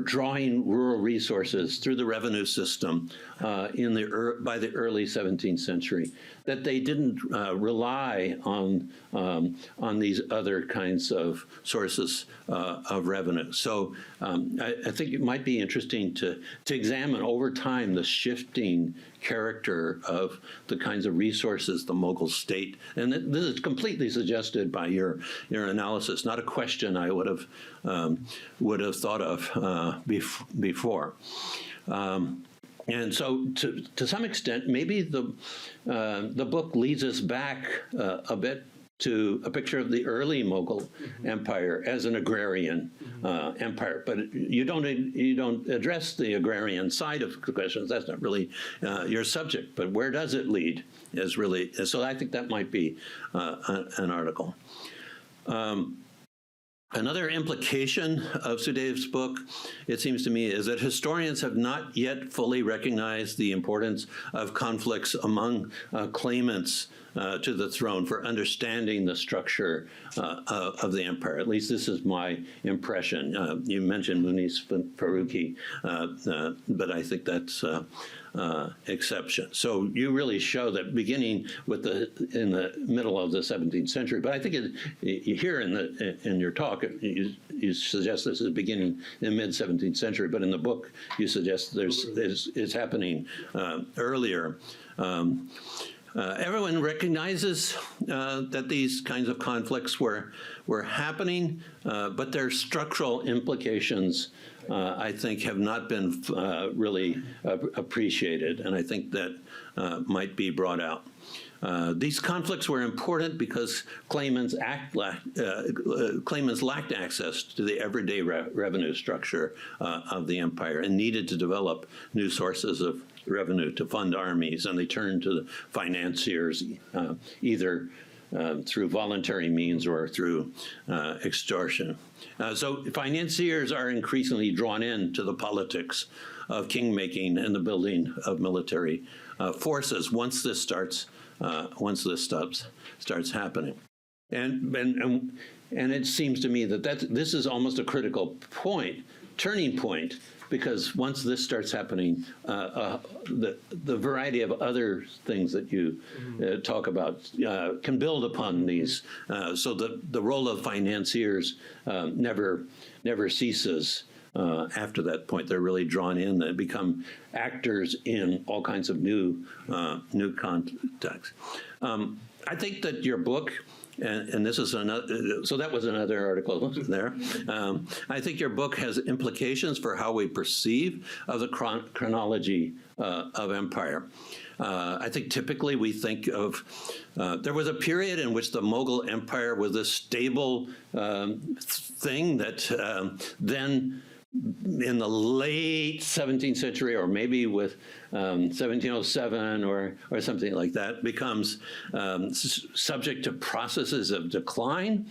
drawing rural resources through the revenue system by the early 17th century, that they didn't rely on these other kinds of sources of revenue. So I think it might be interesting to examine over time the shifting character of the kinds of resources the Mughal state, and this is completely suggested by your analysis, not a question I would have thought of before. And so, to some extent, maybe the book leads us back a bit to a picture of the early Mughal Empire as an agrarian empire, but you don't address the agrarian side of the questions. That's not really your subject. But where does it lead? Is really so. I think that might be an article. Another implication of Sudev's book, it seems to me, is that historians have not yet fully recognized the importance of conflicts among claimants to the throne for understanding the structure of the empire. At least this is my impression. You mentioned Munis Faruqi, but I think that's exception. So you really show that beginning with in the middle of the 17th century, but I think here in your talk, you suggest this is beginning in mid 17th century, but in the book you suggest it's happening earlier. Everyone recognizes that these kinds of conflicts were happening, but their structural implications, I think, have not been really appreciated, and I think that might be brought out. These conflicts were important because claimants lacked access to the everyday revenue structure of the empire and needed to develop new sources of revenue to fund armies, and they turned to the financiers either through voluntary means or through extortion. So financiers are increasingly drawn into the politics of kingmaking and the building of military forces once this starts happening. And it seems to me that this is almost a critical turning point, because once this starts happening, the variety of other things that you talk about can build upon these, so that the role of financiers never ceases. After that point, they're really drawn in. They become actors in all kinds of new contexts. I think that your book, and this is another, so that was another article there. I think your book has implications for how we perceive of the chronology of empire. I think typically we think of, there was a period in which the Mughal Empire was a stable thing that then in the late 17th century, or maybe with 1707 or something like that, becomes subject to processes of decline.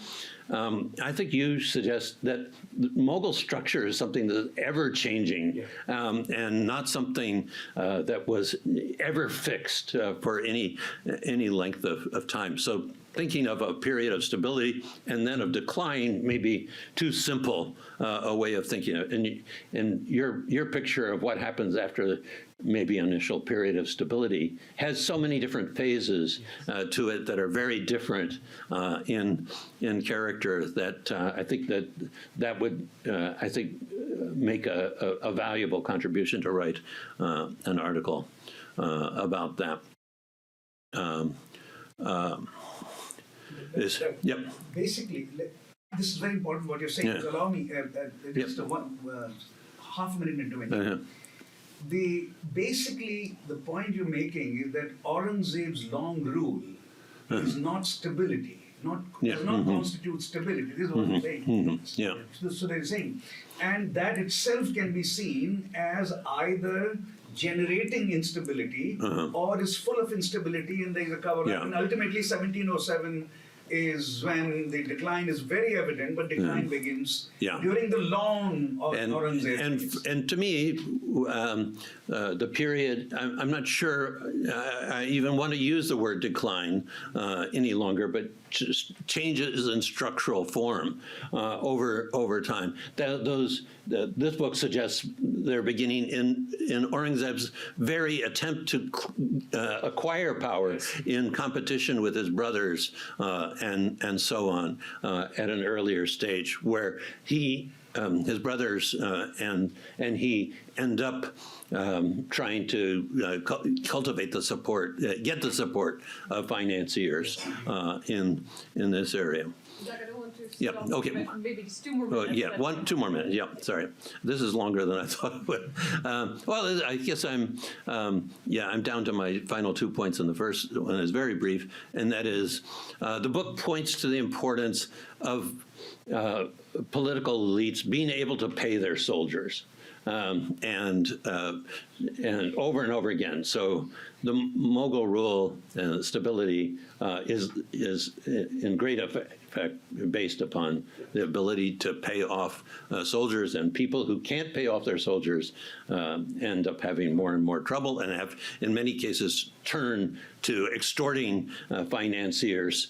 I think you suggest that the Mughal structure is something that's ever changing, and not something that was ever fixed for any length of time. So thinking of a period of stability and then of decline may be too simple a way of thinking of it. And your picture of what happens after maybe initial period of stability has so many different phases to it that are very different in character, that I think that would make a valuable contribution to write an article about that. Yep. Basically, this is very important what you're saying. Yeah. Allow me just one. half a minute into it. Basically, the point you're making is that Aurangzeb's long rule is not stability, does not constitute stability. This is what I'm saying. Yeah. So they're saying, and that itself can be seen as either generating instability or is full of instability, and there's a cover. Yeah. And ultimately, 1707 is when the decline is very evident, but decline begins during the long Aurangzeb. And to me, the period, I'm not sure I even want to use the word decline any longer, but just changes in structural form over time. This book suggests they're beginning in Aurangzeb's very attempt to acquire power in competition with his brothers and so on at an earlier stage, where his brothers and he end up trying to cultivate the support, get the support of financiers in this area. Doug, I don't want to Yeah, stop, okay. but maybe just 2 more minutes. 2 more minutes. Yeah, sorry. This is longer than I thought it would. Well, I guess I'm down to my final 2 points, and the first one is very brief, and that is the book points to the importance of political elites being able to pay their soldiers. And over and over again. So the Mughal rule and stability is in great effect based upon the ability to pay off soldiers, and people who can't pay off their soldiers end up having more and more trouble, and have, in many cases, turn to extorting financiers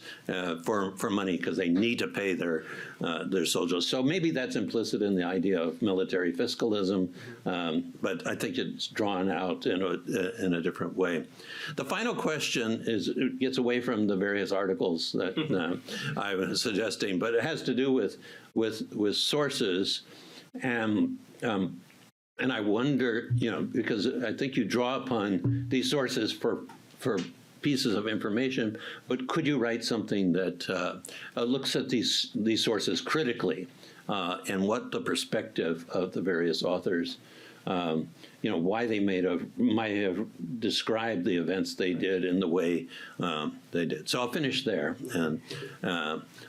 for money because they need to pay their soldiers. So maybe that's implicit in the idea of military fiscalism, but I think it's drawn out in a different way. The final question gets away from the various articles that I was suggesting, but it has to do with sources, and I wonder, because I think you draw upon these sources for pieces of information, but could you write something that looks at these sources critically, and what the perspective of the various authors, why they might have described the events they did in the way they did. So I'll finish there and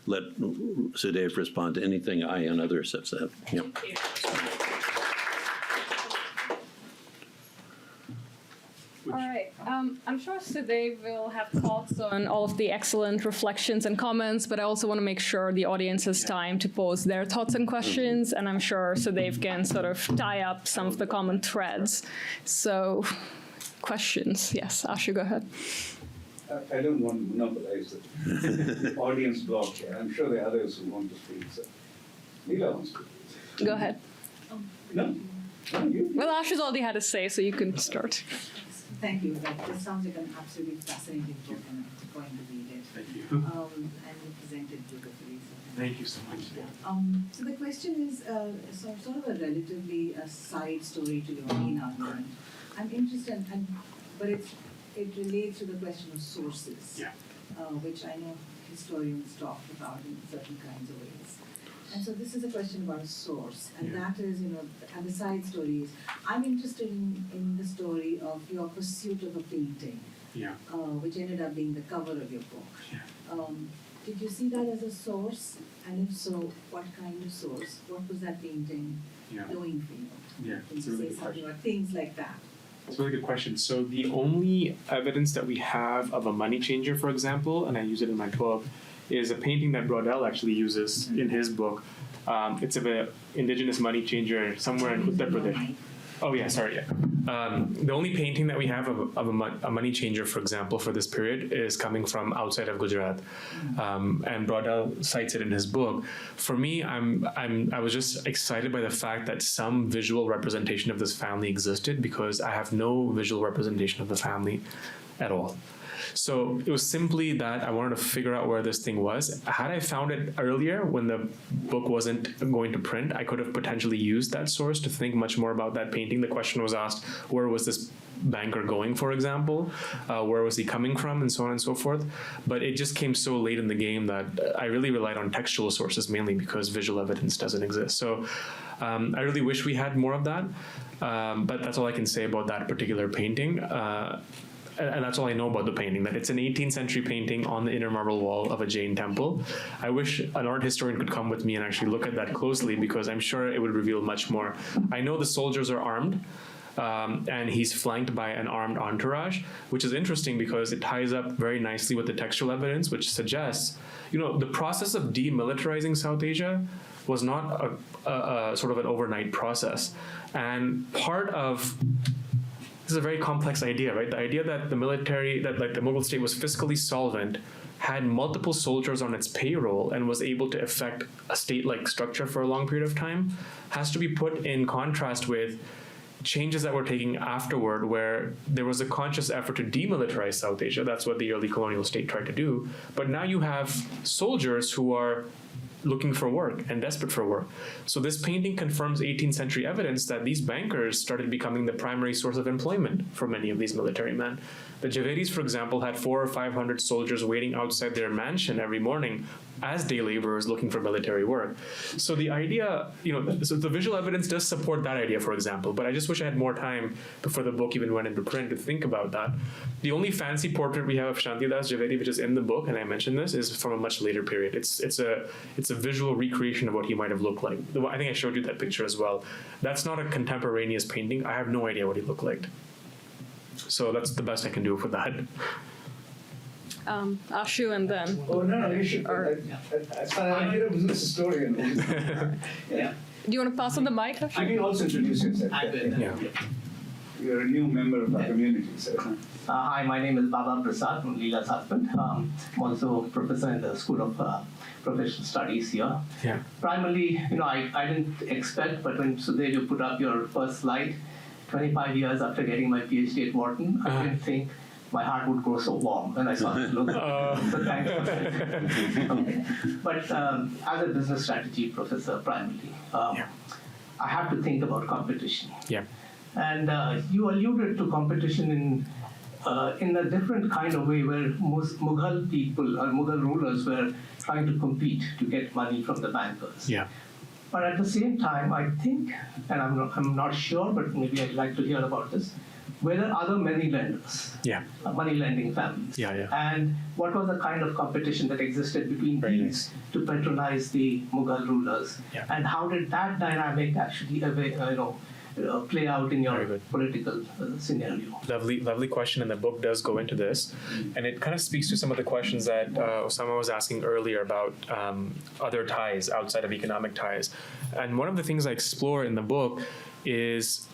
let Sudev respond to anything I and others have said. Yep. All right. I'm sure Sudev will have thoughts on all of the excellent reflections and comments, but I also want to make sure the audience has time to pose their thoughts and questions, and I'm sure Sudev can sort of tie up some of the common threads. So, questions? Yes, Ashu, go ahead. I don't want to monopolize the audience block here. I'm sure there are others who want to speak. So, Neela wants to speak. Go ahead. No? No, you? Well, Ashu's already had to say, so you can start. Thank you. That sounds like an absolutely fascinating book, and I'm going to read it. Thank you. And you presented beautifully. So Thank you so much. So the question is sort of a relatively side story to your main argument. I'm interested, but it relates to the question of sources, which I know historians talk about in certain kinds of ways. And so this is a question about a source, and that is, and the side story is, I'm interested in the story of your pursuit of a painting, which ended up being the cover of your book. Did you see that as a source? And if so, what kind of source? What was that painting doing for you? Yeah, Can it's a you really say good something question. about things like that? It's a really good question. So the only evidence that we have of a money changer, for example, and I use it in my book, is a painting that Braudel actually uses in his book. It's of an indigenous money changer somewhere in Uttar Pradesh. Oh yeah, sorry. Yeah. The only painting that we have of a money changer, for example, for this period is coming from outside of Gujarat, and Braudel cites it in his book. For me, I was just excited by the fact that some visual representation of this family existed, because I have no visual representation of the family at all. So it was simply that I wanted to figure out where this thing was. Had I found it earlier when the book wasn't going to print, I could have potentially used that source to think much more about that painting. The question was asked, where was this banker going, for example? Where was he coming from, and so on and so forth? But it just came so late in the game that I really relied on textual sources mainly because visual evidence doesn't exist. So I really wish we had more of that, but that's all I can say about that particular painting. And that's all I know about the painting, that it's an 18th century painting on the inner marble wall of a Jain temple. I wish an art historian could come with me and actually look at that closely, because I'm sure it would reveal much more. I know the soldiers are armed, and he's flanked by an armed entourage, which is interesting because it ties up very nicely with the textual evidence, which suggests, the process of demilitarizing South Asia was not a sort of an overnight process. And part of this is a very complex idea, right? The idea that the military, that like the Mughal state was fiscally solvent, had multiple soldiers on its payroll, and was able to effect a state-like structure for a long period of time, has to be put in contrast with changes that were taking afterward, where there was a conscious effort to demilitarize South Asia. That's what the early colonial state tried to do. But now you have soldiers who are looking for work and desperate for work. So this painting confirms 18th century evidence that these bankers started becoming the primary source of employment for many of these military men. The Jhaveris, for example, had 400 or 500 soldiers waiting outside their mansion every morning as day laborers looking for military work. So the idea, so the visual evidence does support that idea, for example, but I just wish I had more time before the book even went into print to think about that. The only fancy portrait we have of Shantidas Jhaveri, which is in the book, and I mentioned this, is from a much later period. It's a visual recreation of what he might have looked like. I think I showed you that picture as well. That's not a contemporaneous painting. I have no idea what he looked like. So that's the best I can do for that. Ashu, and then. Oh, no, you should. I'm a business historian. Yeah. Do you want to pass on the mic, Ashu? You can also introduce yourself. Yeah. You're a new member of our community, so. Hi, my name is Baba Prasad, I'm Leela's husband. I'm also a professor in the School of Professional Studies here. Yeah. Primarily, I didn't expect, but when Sudev, you put up your first slide, 25 years after getting my PhD at Wharton, I didn't think my heart would grow so warm when I saw this logo. So thanks for that. Okay. But as a business strategy professor primarily, I have to think about competition. Yeah. And you alluded to competition in a different kind of way, where most Mughal people or Mughal rulers were trying to compete to get money from the bankers. Yeah. But at the same time, I think, and I'm not sure, but maybe I'd like to hear about this, were there other money lenders, money lending families? Yeah. And what was the kind of competition that existed between these to patronize the Mughal rulers? Yeah. And how did that dynamic actually play out in your political scenario? Lovely question, and the book does go into this, and it kind of speaks to some of the questions that Osama was asking earlier about other ties outside of economic ties. And one of the things I explore in the book is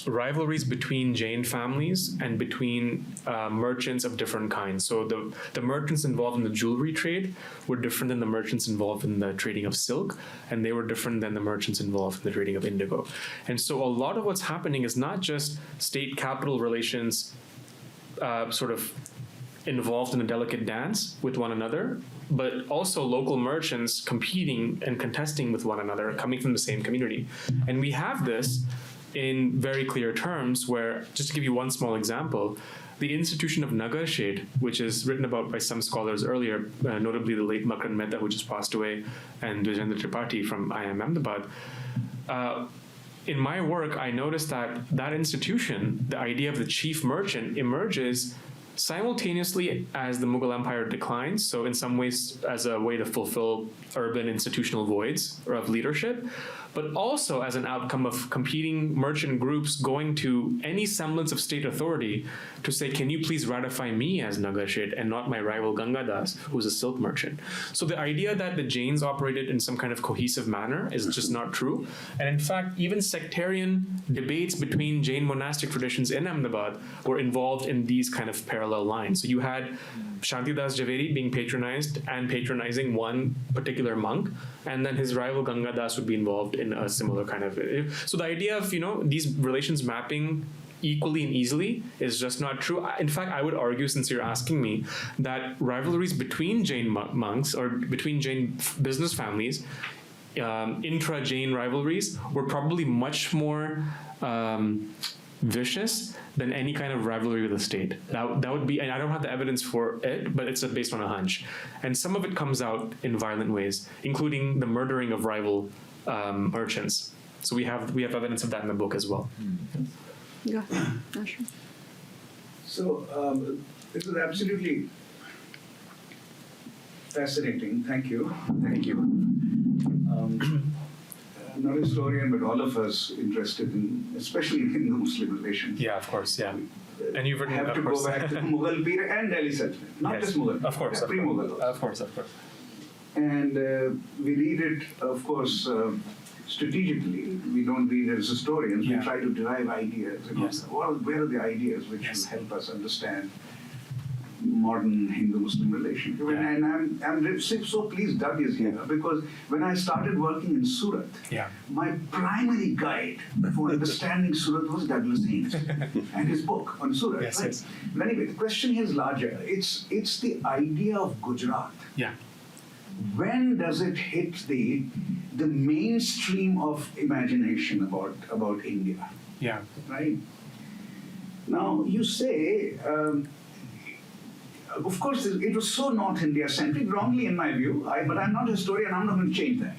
rivalries between Jain families and between merchants of different kinds. So the merchants involved in the jewelry trade were different than the merchants involved in the trading of silk, and they were different than the merchants involved in the trading of indigo. And so a lot of what's happening is not just state-capital relations sort of involved in a delicate dance with one another, but also local merchants competing and contesting with one another, coming from the same community. And we have this in very clear terms where, just to give you one small example, the institution of Nagar Shade, which is written about by some scholars earlier, notably the late Makran Mehta, who just passed away, and Dwijendra Tripathi from IIM Ahmedabad. In my work, I noticed that institution, the idea of the chief merchant, emerges simultaneously as the Mughal Empire declines, so in some ways as a way to fulfill urban institutional voids or of leadership, but also as an outcome of competing merchant groups going to any semblance of state authority to say, can you please ratify me as Nagashid and not my rival Gangadas, who's a silk merchant? So the idea that the Jains operated in some kind of cohesive manner is just not true. And in fact, even sectarian debates between Jain monastic traditions in Ahmedabad were involved in these kind of parallel lines. So you had Shantidas Jhaveri being patronized and patronizing one particular monk, and then his rival Gangadas would be involved in a similar kind of. So the idea of these relations mapping equally and easily is just not true. In fact, I would argue, since you're asking me, that rivalries between Jain monks or between Jain business families, intra-Jain rivalries, were probably much more vicious than any kind of rivalry with the state. That would be, and I don't have the evidence for it, but it's based on a hunch. And some of it comes out in violent ways, including the murdering of rival merchants. So we have evidence of that in the book as well. Yeah, sure. So this is absolutely fascinating. Thank you. Thank you. I'm not a historian, but all of us interested in, especially in Hindu-Muslim relations. Yeah, of course, yeah. And you've written, have of to course. go back to the Mughal period and Delhi settlement, not Yes. just Mughal. Of course, yeah, pre-Mughal. Also. Of course, of course. And we read it, of course, strategically. We don't read it as historians. Yeah. We try to derive ideas. You know, Yes. where are the ideas which Yes. will help us understand modern Hindu-Muslim relations? Yeah. And I'm so pleased Doug is here because when I started working in Surat, Yeah. my primary guide for understanding Surat was Douglas Haynes and his book on Surat. Yes, right? yes. But anyway, the question here is larger. It's the idea of Gujarat. Yeah. When does it hit the mainstream of imagination about India? Yeah. Right? Now you say, of course, it was so North India centric, wrongly in my view. But I'm not a historian. I'm not going to change that.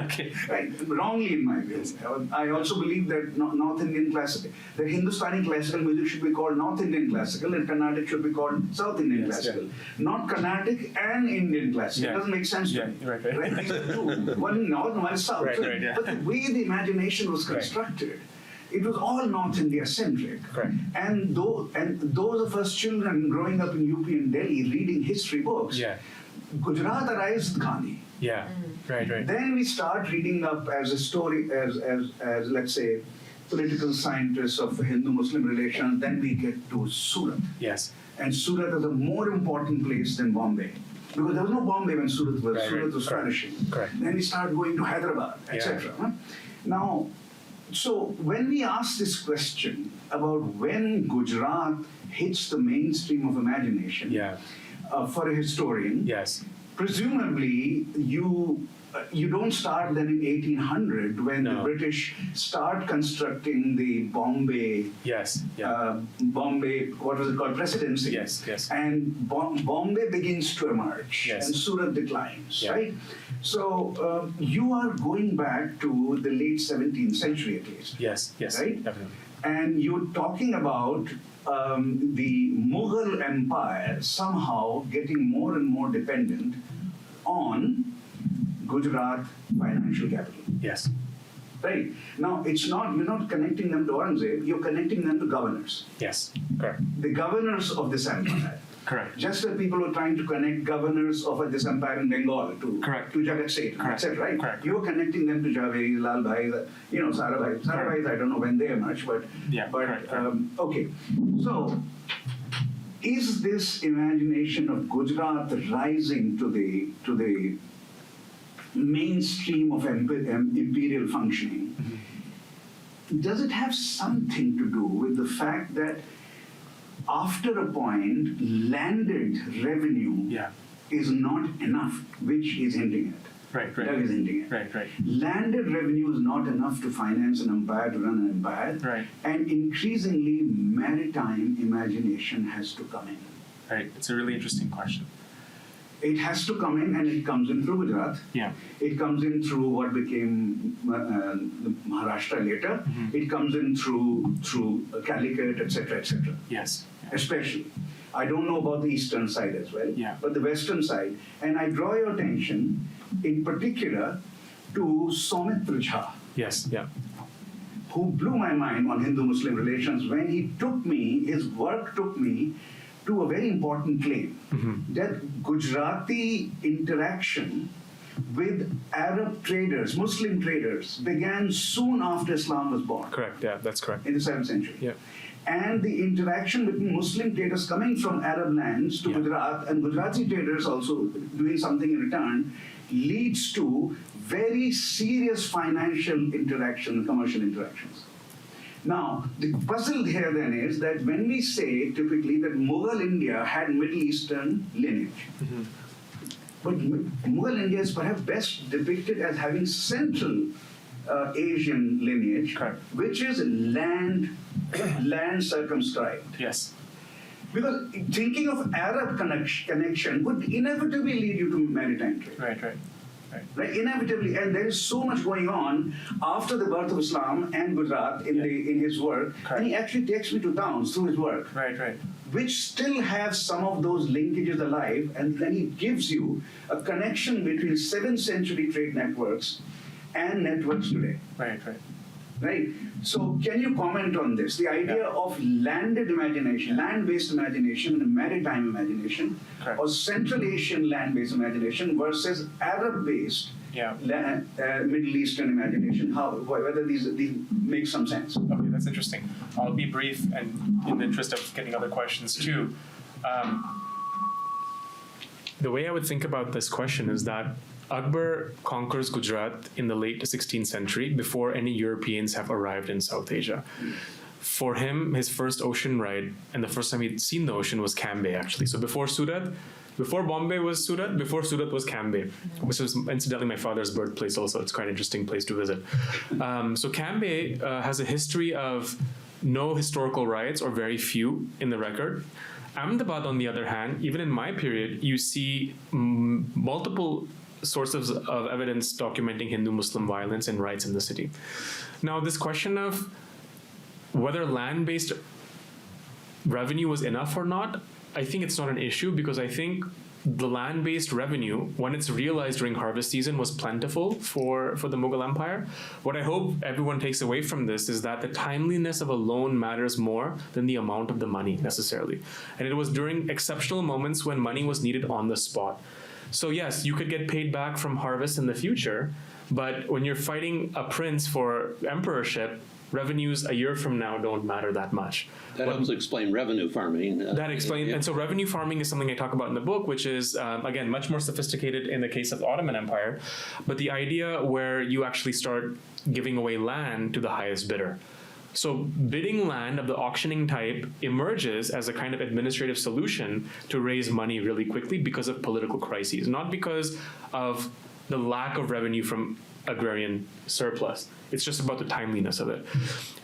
Okay. Right? Wrongly in my view. I also believe that North Indian classical, that Hindustani classical music should be called North Indian classical, and Carnatic should be called South Indian Yes, classical, not Carnatic and Indian classical. Yeah. It doesn't make sense to Yeah, me. right. These are two. One in North, one in South. Right, yeah. But the way the imagination was constructed, it was all North India centric. Correct. And those of us children growing up in UP and Delhi reading history books, Yeah. Gujarat arrives with Gandhi. Yeah. Right. Then we start reading up as a story, as let's say, political scientists of Hindu-Muslim relations. Then we get to Surat, Yes. and Surat is a more important place than Bombay. Because there was no Bombay when Surat was. Right, Surat was correct. flourishing. Correct. Then we start going to Hyderabad, etc. Yeah. Now, so when we ask this question about when Gujarat hits the mainstream of imagination, Yeah. For a historian, Yes. presumably you don't start then in 1800 when the No. British start constructing the Bombay. Yes. Yeah. Bombay, what was it called? Presidency. Yes. And Bombay begins to emerge, Yes. and Surat declines, Yeah. right? So you are going back to the late 17th century at least. Yes. Right? Definitely. And you're talking about the Mughal Empire somehow getting more and more dependent on Gujarat financial capital. Yes. Right? Now, you're not connecting them to Aurangzeb, you're connecting them to governors. Yes. Correct. The governors of this empire. Correct. Just as people were trying to connect governors of this empire in Bengal to Correct. Jagat Seth, Correct. etc. Right? Correct. You're connecting them to Jhaveri, Lal Bhai, Sarabhai. Sarabhai, I don't know when they emerged, but Yeah, correct. okay. So, is this imagination of Gujarat rising to the mainstream of imperial functioning? Does it have something to do with the fact that after a point, landed revenue Yeah. is not enough, which is hinting at. Right. Doug is hinting at. Right. Landed revenue is not enough to finance an empire, to run an empire. Right. And increasingly, maritime imagination has to come in. Right. It's a really interesting question. It has to come in, and it comes in through Gujarat. Yeah. It comes in through what became Maharashtra later. Mm-hmm. It comes in through Calicut, etc., etc. Yes. Especially. I don't know about the eastern side as well, Yeah. but the western side. And I draw your attention in particular to Soumitra Jha, Yes. Yeah. who blew my mind on Hindu-Muslim relations when his work took me to a very important claim, that Gujarati interaction with Arab traders, Muslim traders, began soon after Islam was born. Correct. Yeah. That's correct. In the 7th century. Yeah. And the interaction between Muslim traders coming from Arab lands to Yeah. Gujarat and Gujarati traders also doing something in return leads to very serious financial interaction, commercial interactions. Now, the puzzle here then is that when we say typically that Mughal India had Middle Eastern lineage, but Mughal India is perhaps best depicted as having Central Asian lineage, Correct. which is land land circumscribed. Yes. Because thinking of Arab connection would inevitably lead you to maritime trade. Right. Right, inevitably, and there is so much going on after the birth of Islam and Gujarat in his work, and he actually takes me to towns through his work, Right. which still have some of those linkages alive, and then he gives you a connection between 7th century trade networks and networks today. Right. Right? So can you comment on this? The idea of landed imagination, land-based imagination and maritime imagination, Correct. or Central Asian land-based imagination versus Arab-based Middle Eastern imagination, whether these make some sense. Okay, that's interesting. I'll be brief and in the interest of getting other questions too. The way I would think about this question is that Akbar conquers Gujarat in the late 16th century before any Europeans have arrived in South Asia. For him, his first ocean ride and the first time he'd seen the ocean was Cambay, actually. So before Bombay was Surat, before Surat was Cambay, which was incidentally my father's birthplace also. It's quite an interesting place to visit. So Cambay has a history of no historical rides or very few in the record. Ahmedabad, on the other hand, even in my period, you see multiple sources of evidence documenting Hindu-Muslim violence and riots in the city. Now, this question of whether land-based revenue was enough or not, I think it's not an issue, because I think the land-based revenue, when it's realized during harvest season, was plentiful for the Mughal Empire. What I hope everyone takes away from this is that the timeliness of a loan matters more than the amount of the money necessarily. And it was during exceptional moments when money was needed on the spot. So yes, you could get paid back from harvest in the future, but when you're fighting a prince for emperorship, revenues a year from now don't matter that much. That helps explain revenue farming. That explains, and so revenue farming is something I talk about in the book, which is, again, much more sophisticated in the case of the Ottoman Empire, but the idea where you actually start giving away land to the highest bidder. So bidding land of the auctioning type emerges as a kind of administrative solution to raise money really quickly because of political crises, not because of the lack of revenue from agrarian surplus. It's just about the timeliness of it.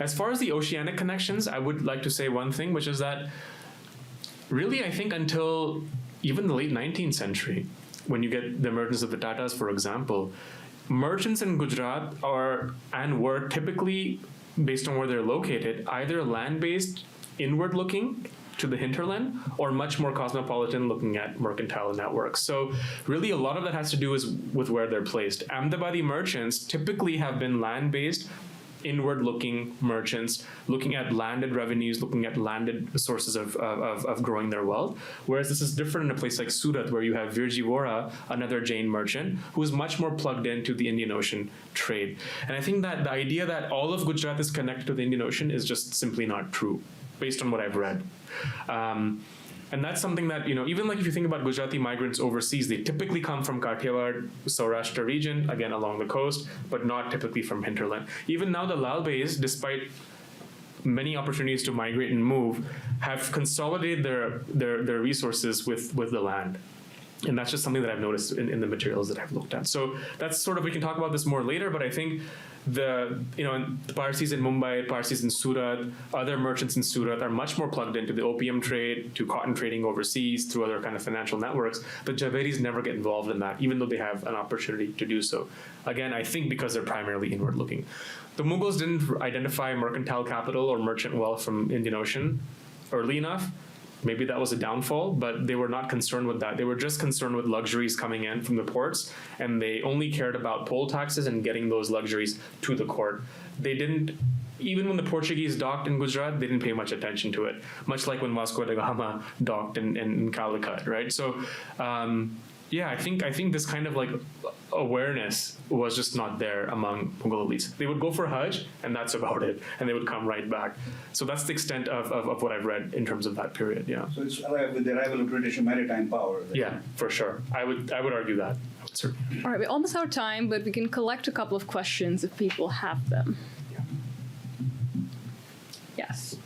As far as the oceanic connections, I would like to say one thing, which is that really, I think until even the late 19th century, when you get the emergence of the Tatas, for example, merchants in Gujarat were typically, based on where they're located, either land-based, inward-looking to the hinterland, or much more cosmopolitan, looking at mercantile networks. So really a lot of that has to do with where they're placed. Ahmedabadi merchants typically have been land-based, inward-looking merchants, looking at landed revenues, looking at landed sources of growing their wealth. Whereas this is different in a place like Surat, where you have Virji Vora, another Jain merchant, who is much more plugged into the Indian Ocean trade. And I think that the idea that all of Gujarat is connected to the Indian Ocean is just simply not true, based on what I've read. And that's something that, even like if you think about Gujarati migrants overseas, they typically come from Kathiawar, Saurashtra region, again along the coast, but not typically from hinterland. Even now the Lalbais, despite many opportunities to migrate and move, have consolidated their resources with the land. And that's just something that I've noticed in the materials that I've looked at. So that's sort of, we can talk about this more later, but I think the Parsis in Mumbai, Parsis in Surat, other merchants in Surat are much more plugged into the opium trade, to cotton trading overseas through other kind of financial networks. But Jhaveris never get involved in that, even though they have an opportunity to do so. Again, I think because they're primarily inward looking. The Mughals didn't identify mercantile capital or merchant wealth from Indian Ocean early enough. Maybe that was a downfall, but they were not concerned with that. They were just concerned with luxuries coming in from the ports, and they only cared about poll taxes and getting those luxuries to the court. They didn't, even when the Portuguese docked in Gujarat, they didn't pay much attention to it, much like when Vasco da Gama docked in Calicut, right? So, I think this kind of like awareness was just not there among Mughal elites. They would go for Hajj, and that's about it, and they would come right back. So that's the extent of what I've read in terms of that period. Yeah. So it's with the arrival of British maritime power. Yeah, for sure. I would argue that. I would certainly. All right, we're almost out of time, but we can collect a couple of questions if people have them. Yeah. Yes.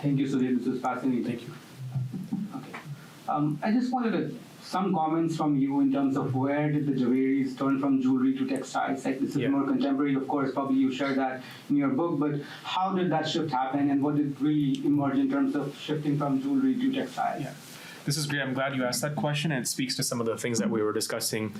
Thank you, Sudev. This was fascinating. Thank you. Okay. I just wanted to some comments from you in terms of where did the Jhaveris turn from jewelry to textiles? Like, this is more contemporary, of course, probably you shared that in your book, but how did that shift happen, and what did really emerge in terms of shifting from jewelry to textiles? Yeah. This is great. I'm glad you asked that question, and it speaks to some of the things that we were discussing.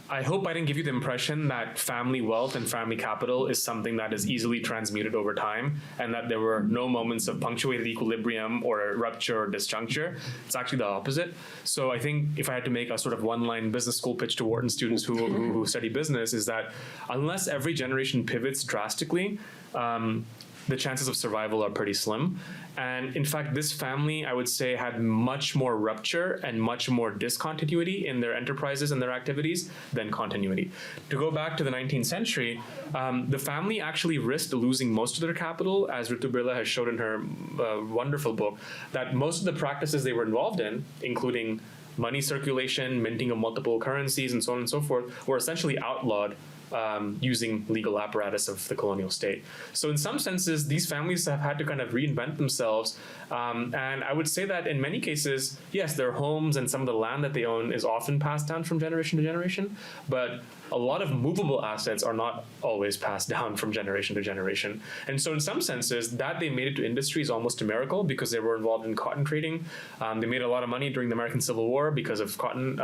I hope I didn't give you the impression that family wealth and family capital is something that is easily transmuted over time, and that there were no moments of punctuated equilibrium or a rupture or disjuncture. It's actually the opposite. So I think if I had to make a sort of one-line business school pitch to Wharton students who study business, is that unless every generation pivots drastically, the chances of survival are pretty slim. And in fact, this family, I would say, had much more rupture and much more discontinuity in their enterprises and their activities than continuity. To go back to the 19th century, the family actually risked losing most of their capital, as Ritu Birla has showed in her wonderful book, that most of the practices they were involved in, including money circulation, minting of multiple currencies, and so on and so forth, were essentially outlawed using legal apparatus of the colonial state. So in some senses, these families have had to kind of reinvent themselves. And I would say that in many cases, yes, their homes and some of the land that they own is often passed down from generation to generation, but a lot of movable assets are not always passed down from generation to generation. And so in some senses, that they made it to industry is almost a miracle, because they were involved in cotton trading. They made a lot of money during the American Civil War because of cotton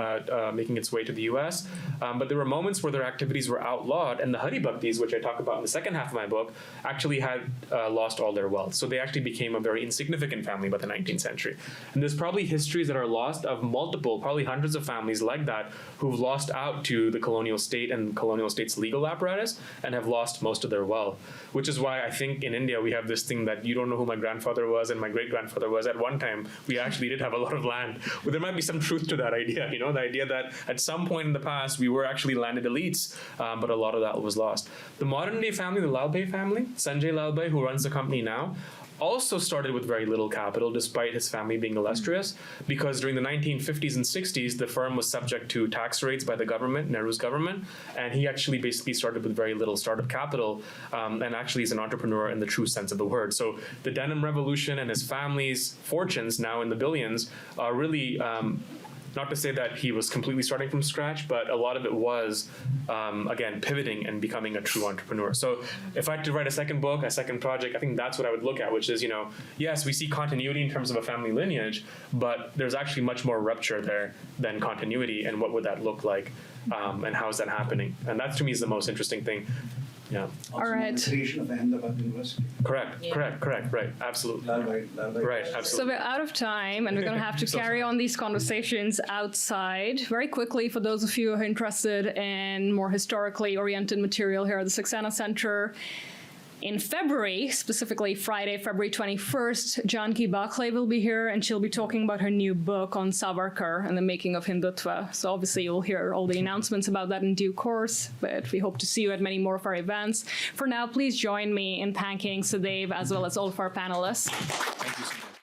making its way to the US. But there were moments where their activities were outlawed, and the Hari Bhaktis, which I talk about in the second half of my book, actually had lost all their wealth. So they actually became a very insignificant family by the 19th century. And there's probably histories that are lost of multiple, probably hundreds of families like that, who've lost out to the colonial state and colonial state's legal apparatus and have lost most of their wealth. Which is why I think in India we have this thing that you don't know who my grandfather was and my great-grandfather was. At one time, we actually did have a lot of land. But there might be some truth to that idea, you know, the idea that at some point in the past we were actually landed elites, but a lot of that was lost. The modern-day family, the Lalbhay family, Sanjay Lalbhay, who runs the company now, also started with very little capital, despite his family being illustrious, because during the 1950s and 60s, the firm was subject to tax raids by the government, Nehru's government, and he actually basically started with very little startup capital, and actually is an entrepreneur in the true sense of the word. So the denim revolution and his family's fortunes, now in the billions, are really not to say that he was completely starting from scratch, but a lot of it was, again, pivoting and becoming a true entrepreneur. So if I had to write a second book, a second project, I think that's what I would look at, which is, you know, yes, we see continuity in terms of a family lineage, but there's actually much more rupture there than continuity, and what would that look like, and how is that happening? And that, to me, is the most interesting thing. Yeah. Also, All right. the creation of Ahmedabad University. Correct, right, absolutely. Lalbhay. Right, absolutely. So we're out of time, and we're going to have to carry on these conversations outside. Very quickly, for those of you who are interested in more historically oriented material here at the Saxena Center, in February, specifically Friday, February 21st, Janki Bakhle will be here, and she'll be talking about her new book on Savarkar and the making of Hindutva. So obviously you'll hear all the announcements about that in due course, but we hope to see you at many more of our events. For now, please join me in thanking Sudev as well as all of our panelists. Thank you so much.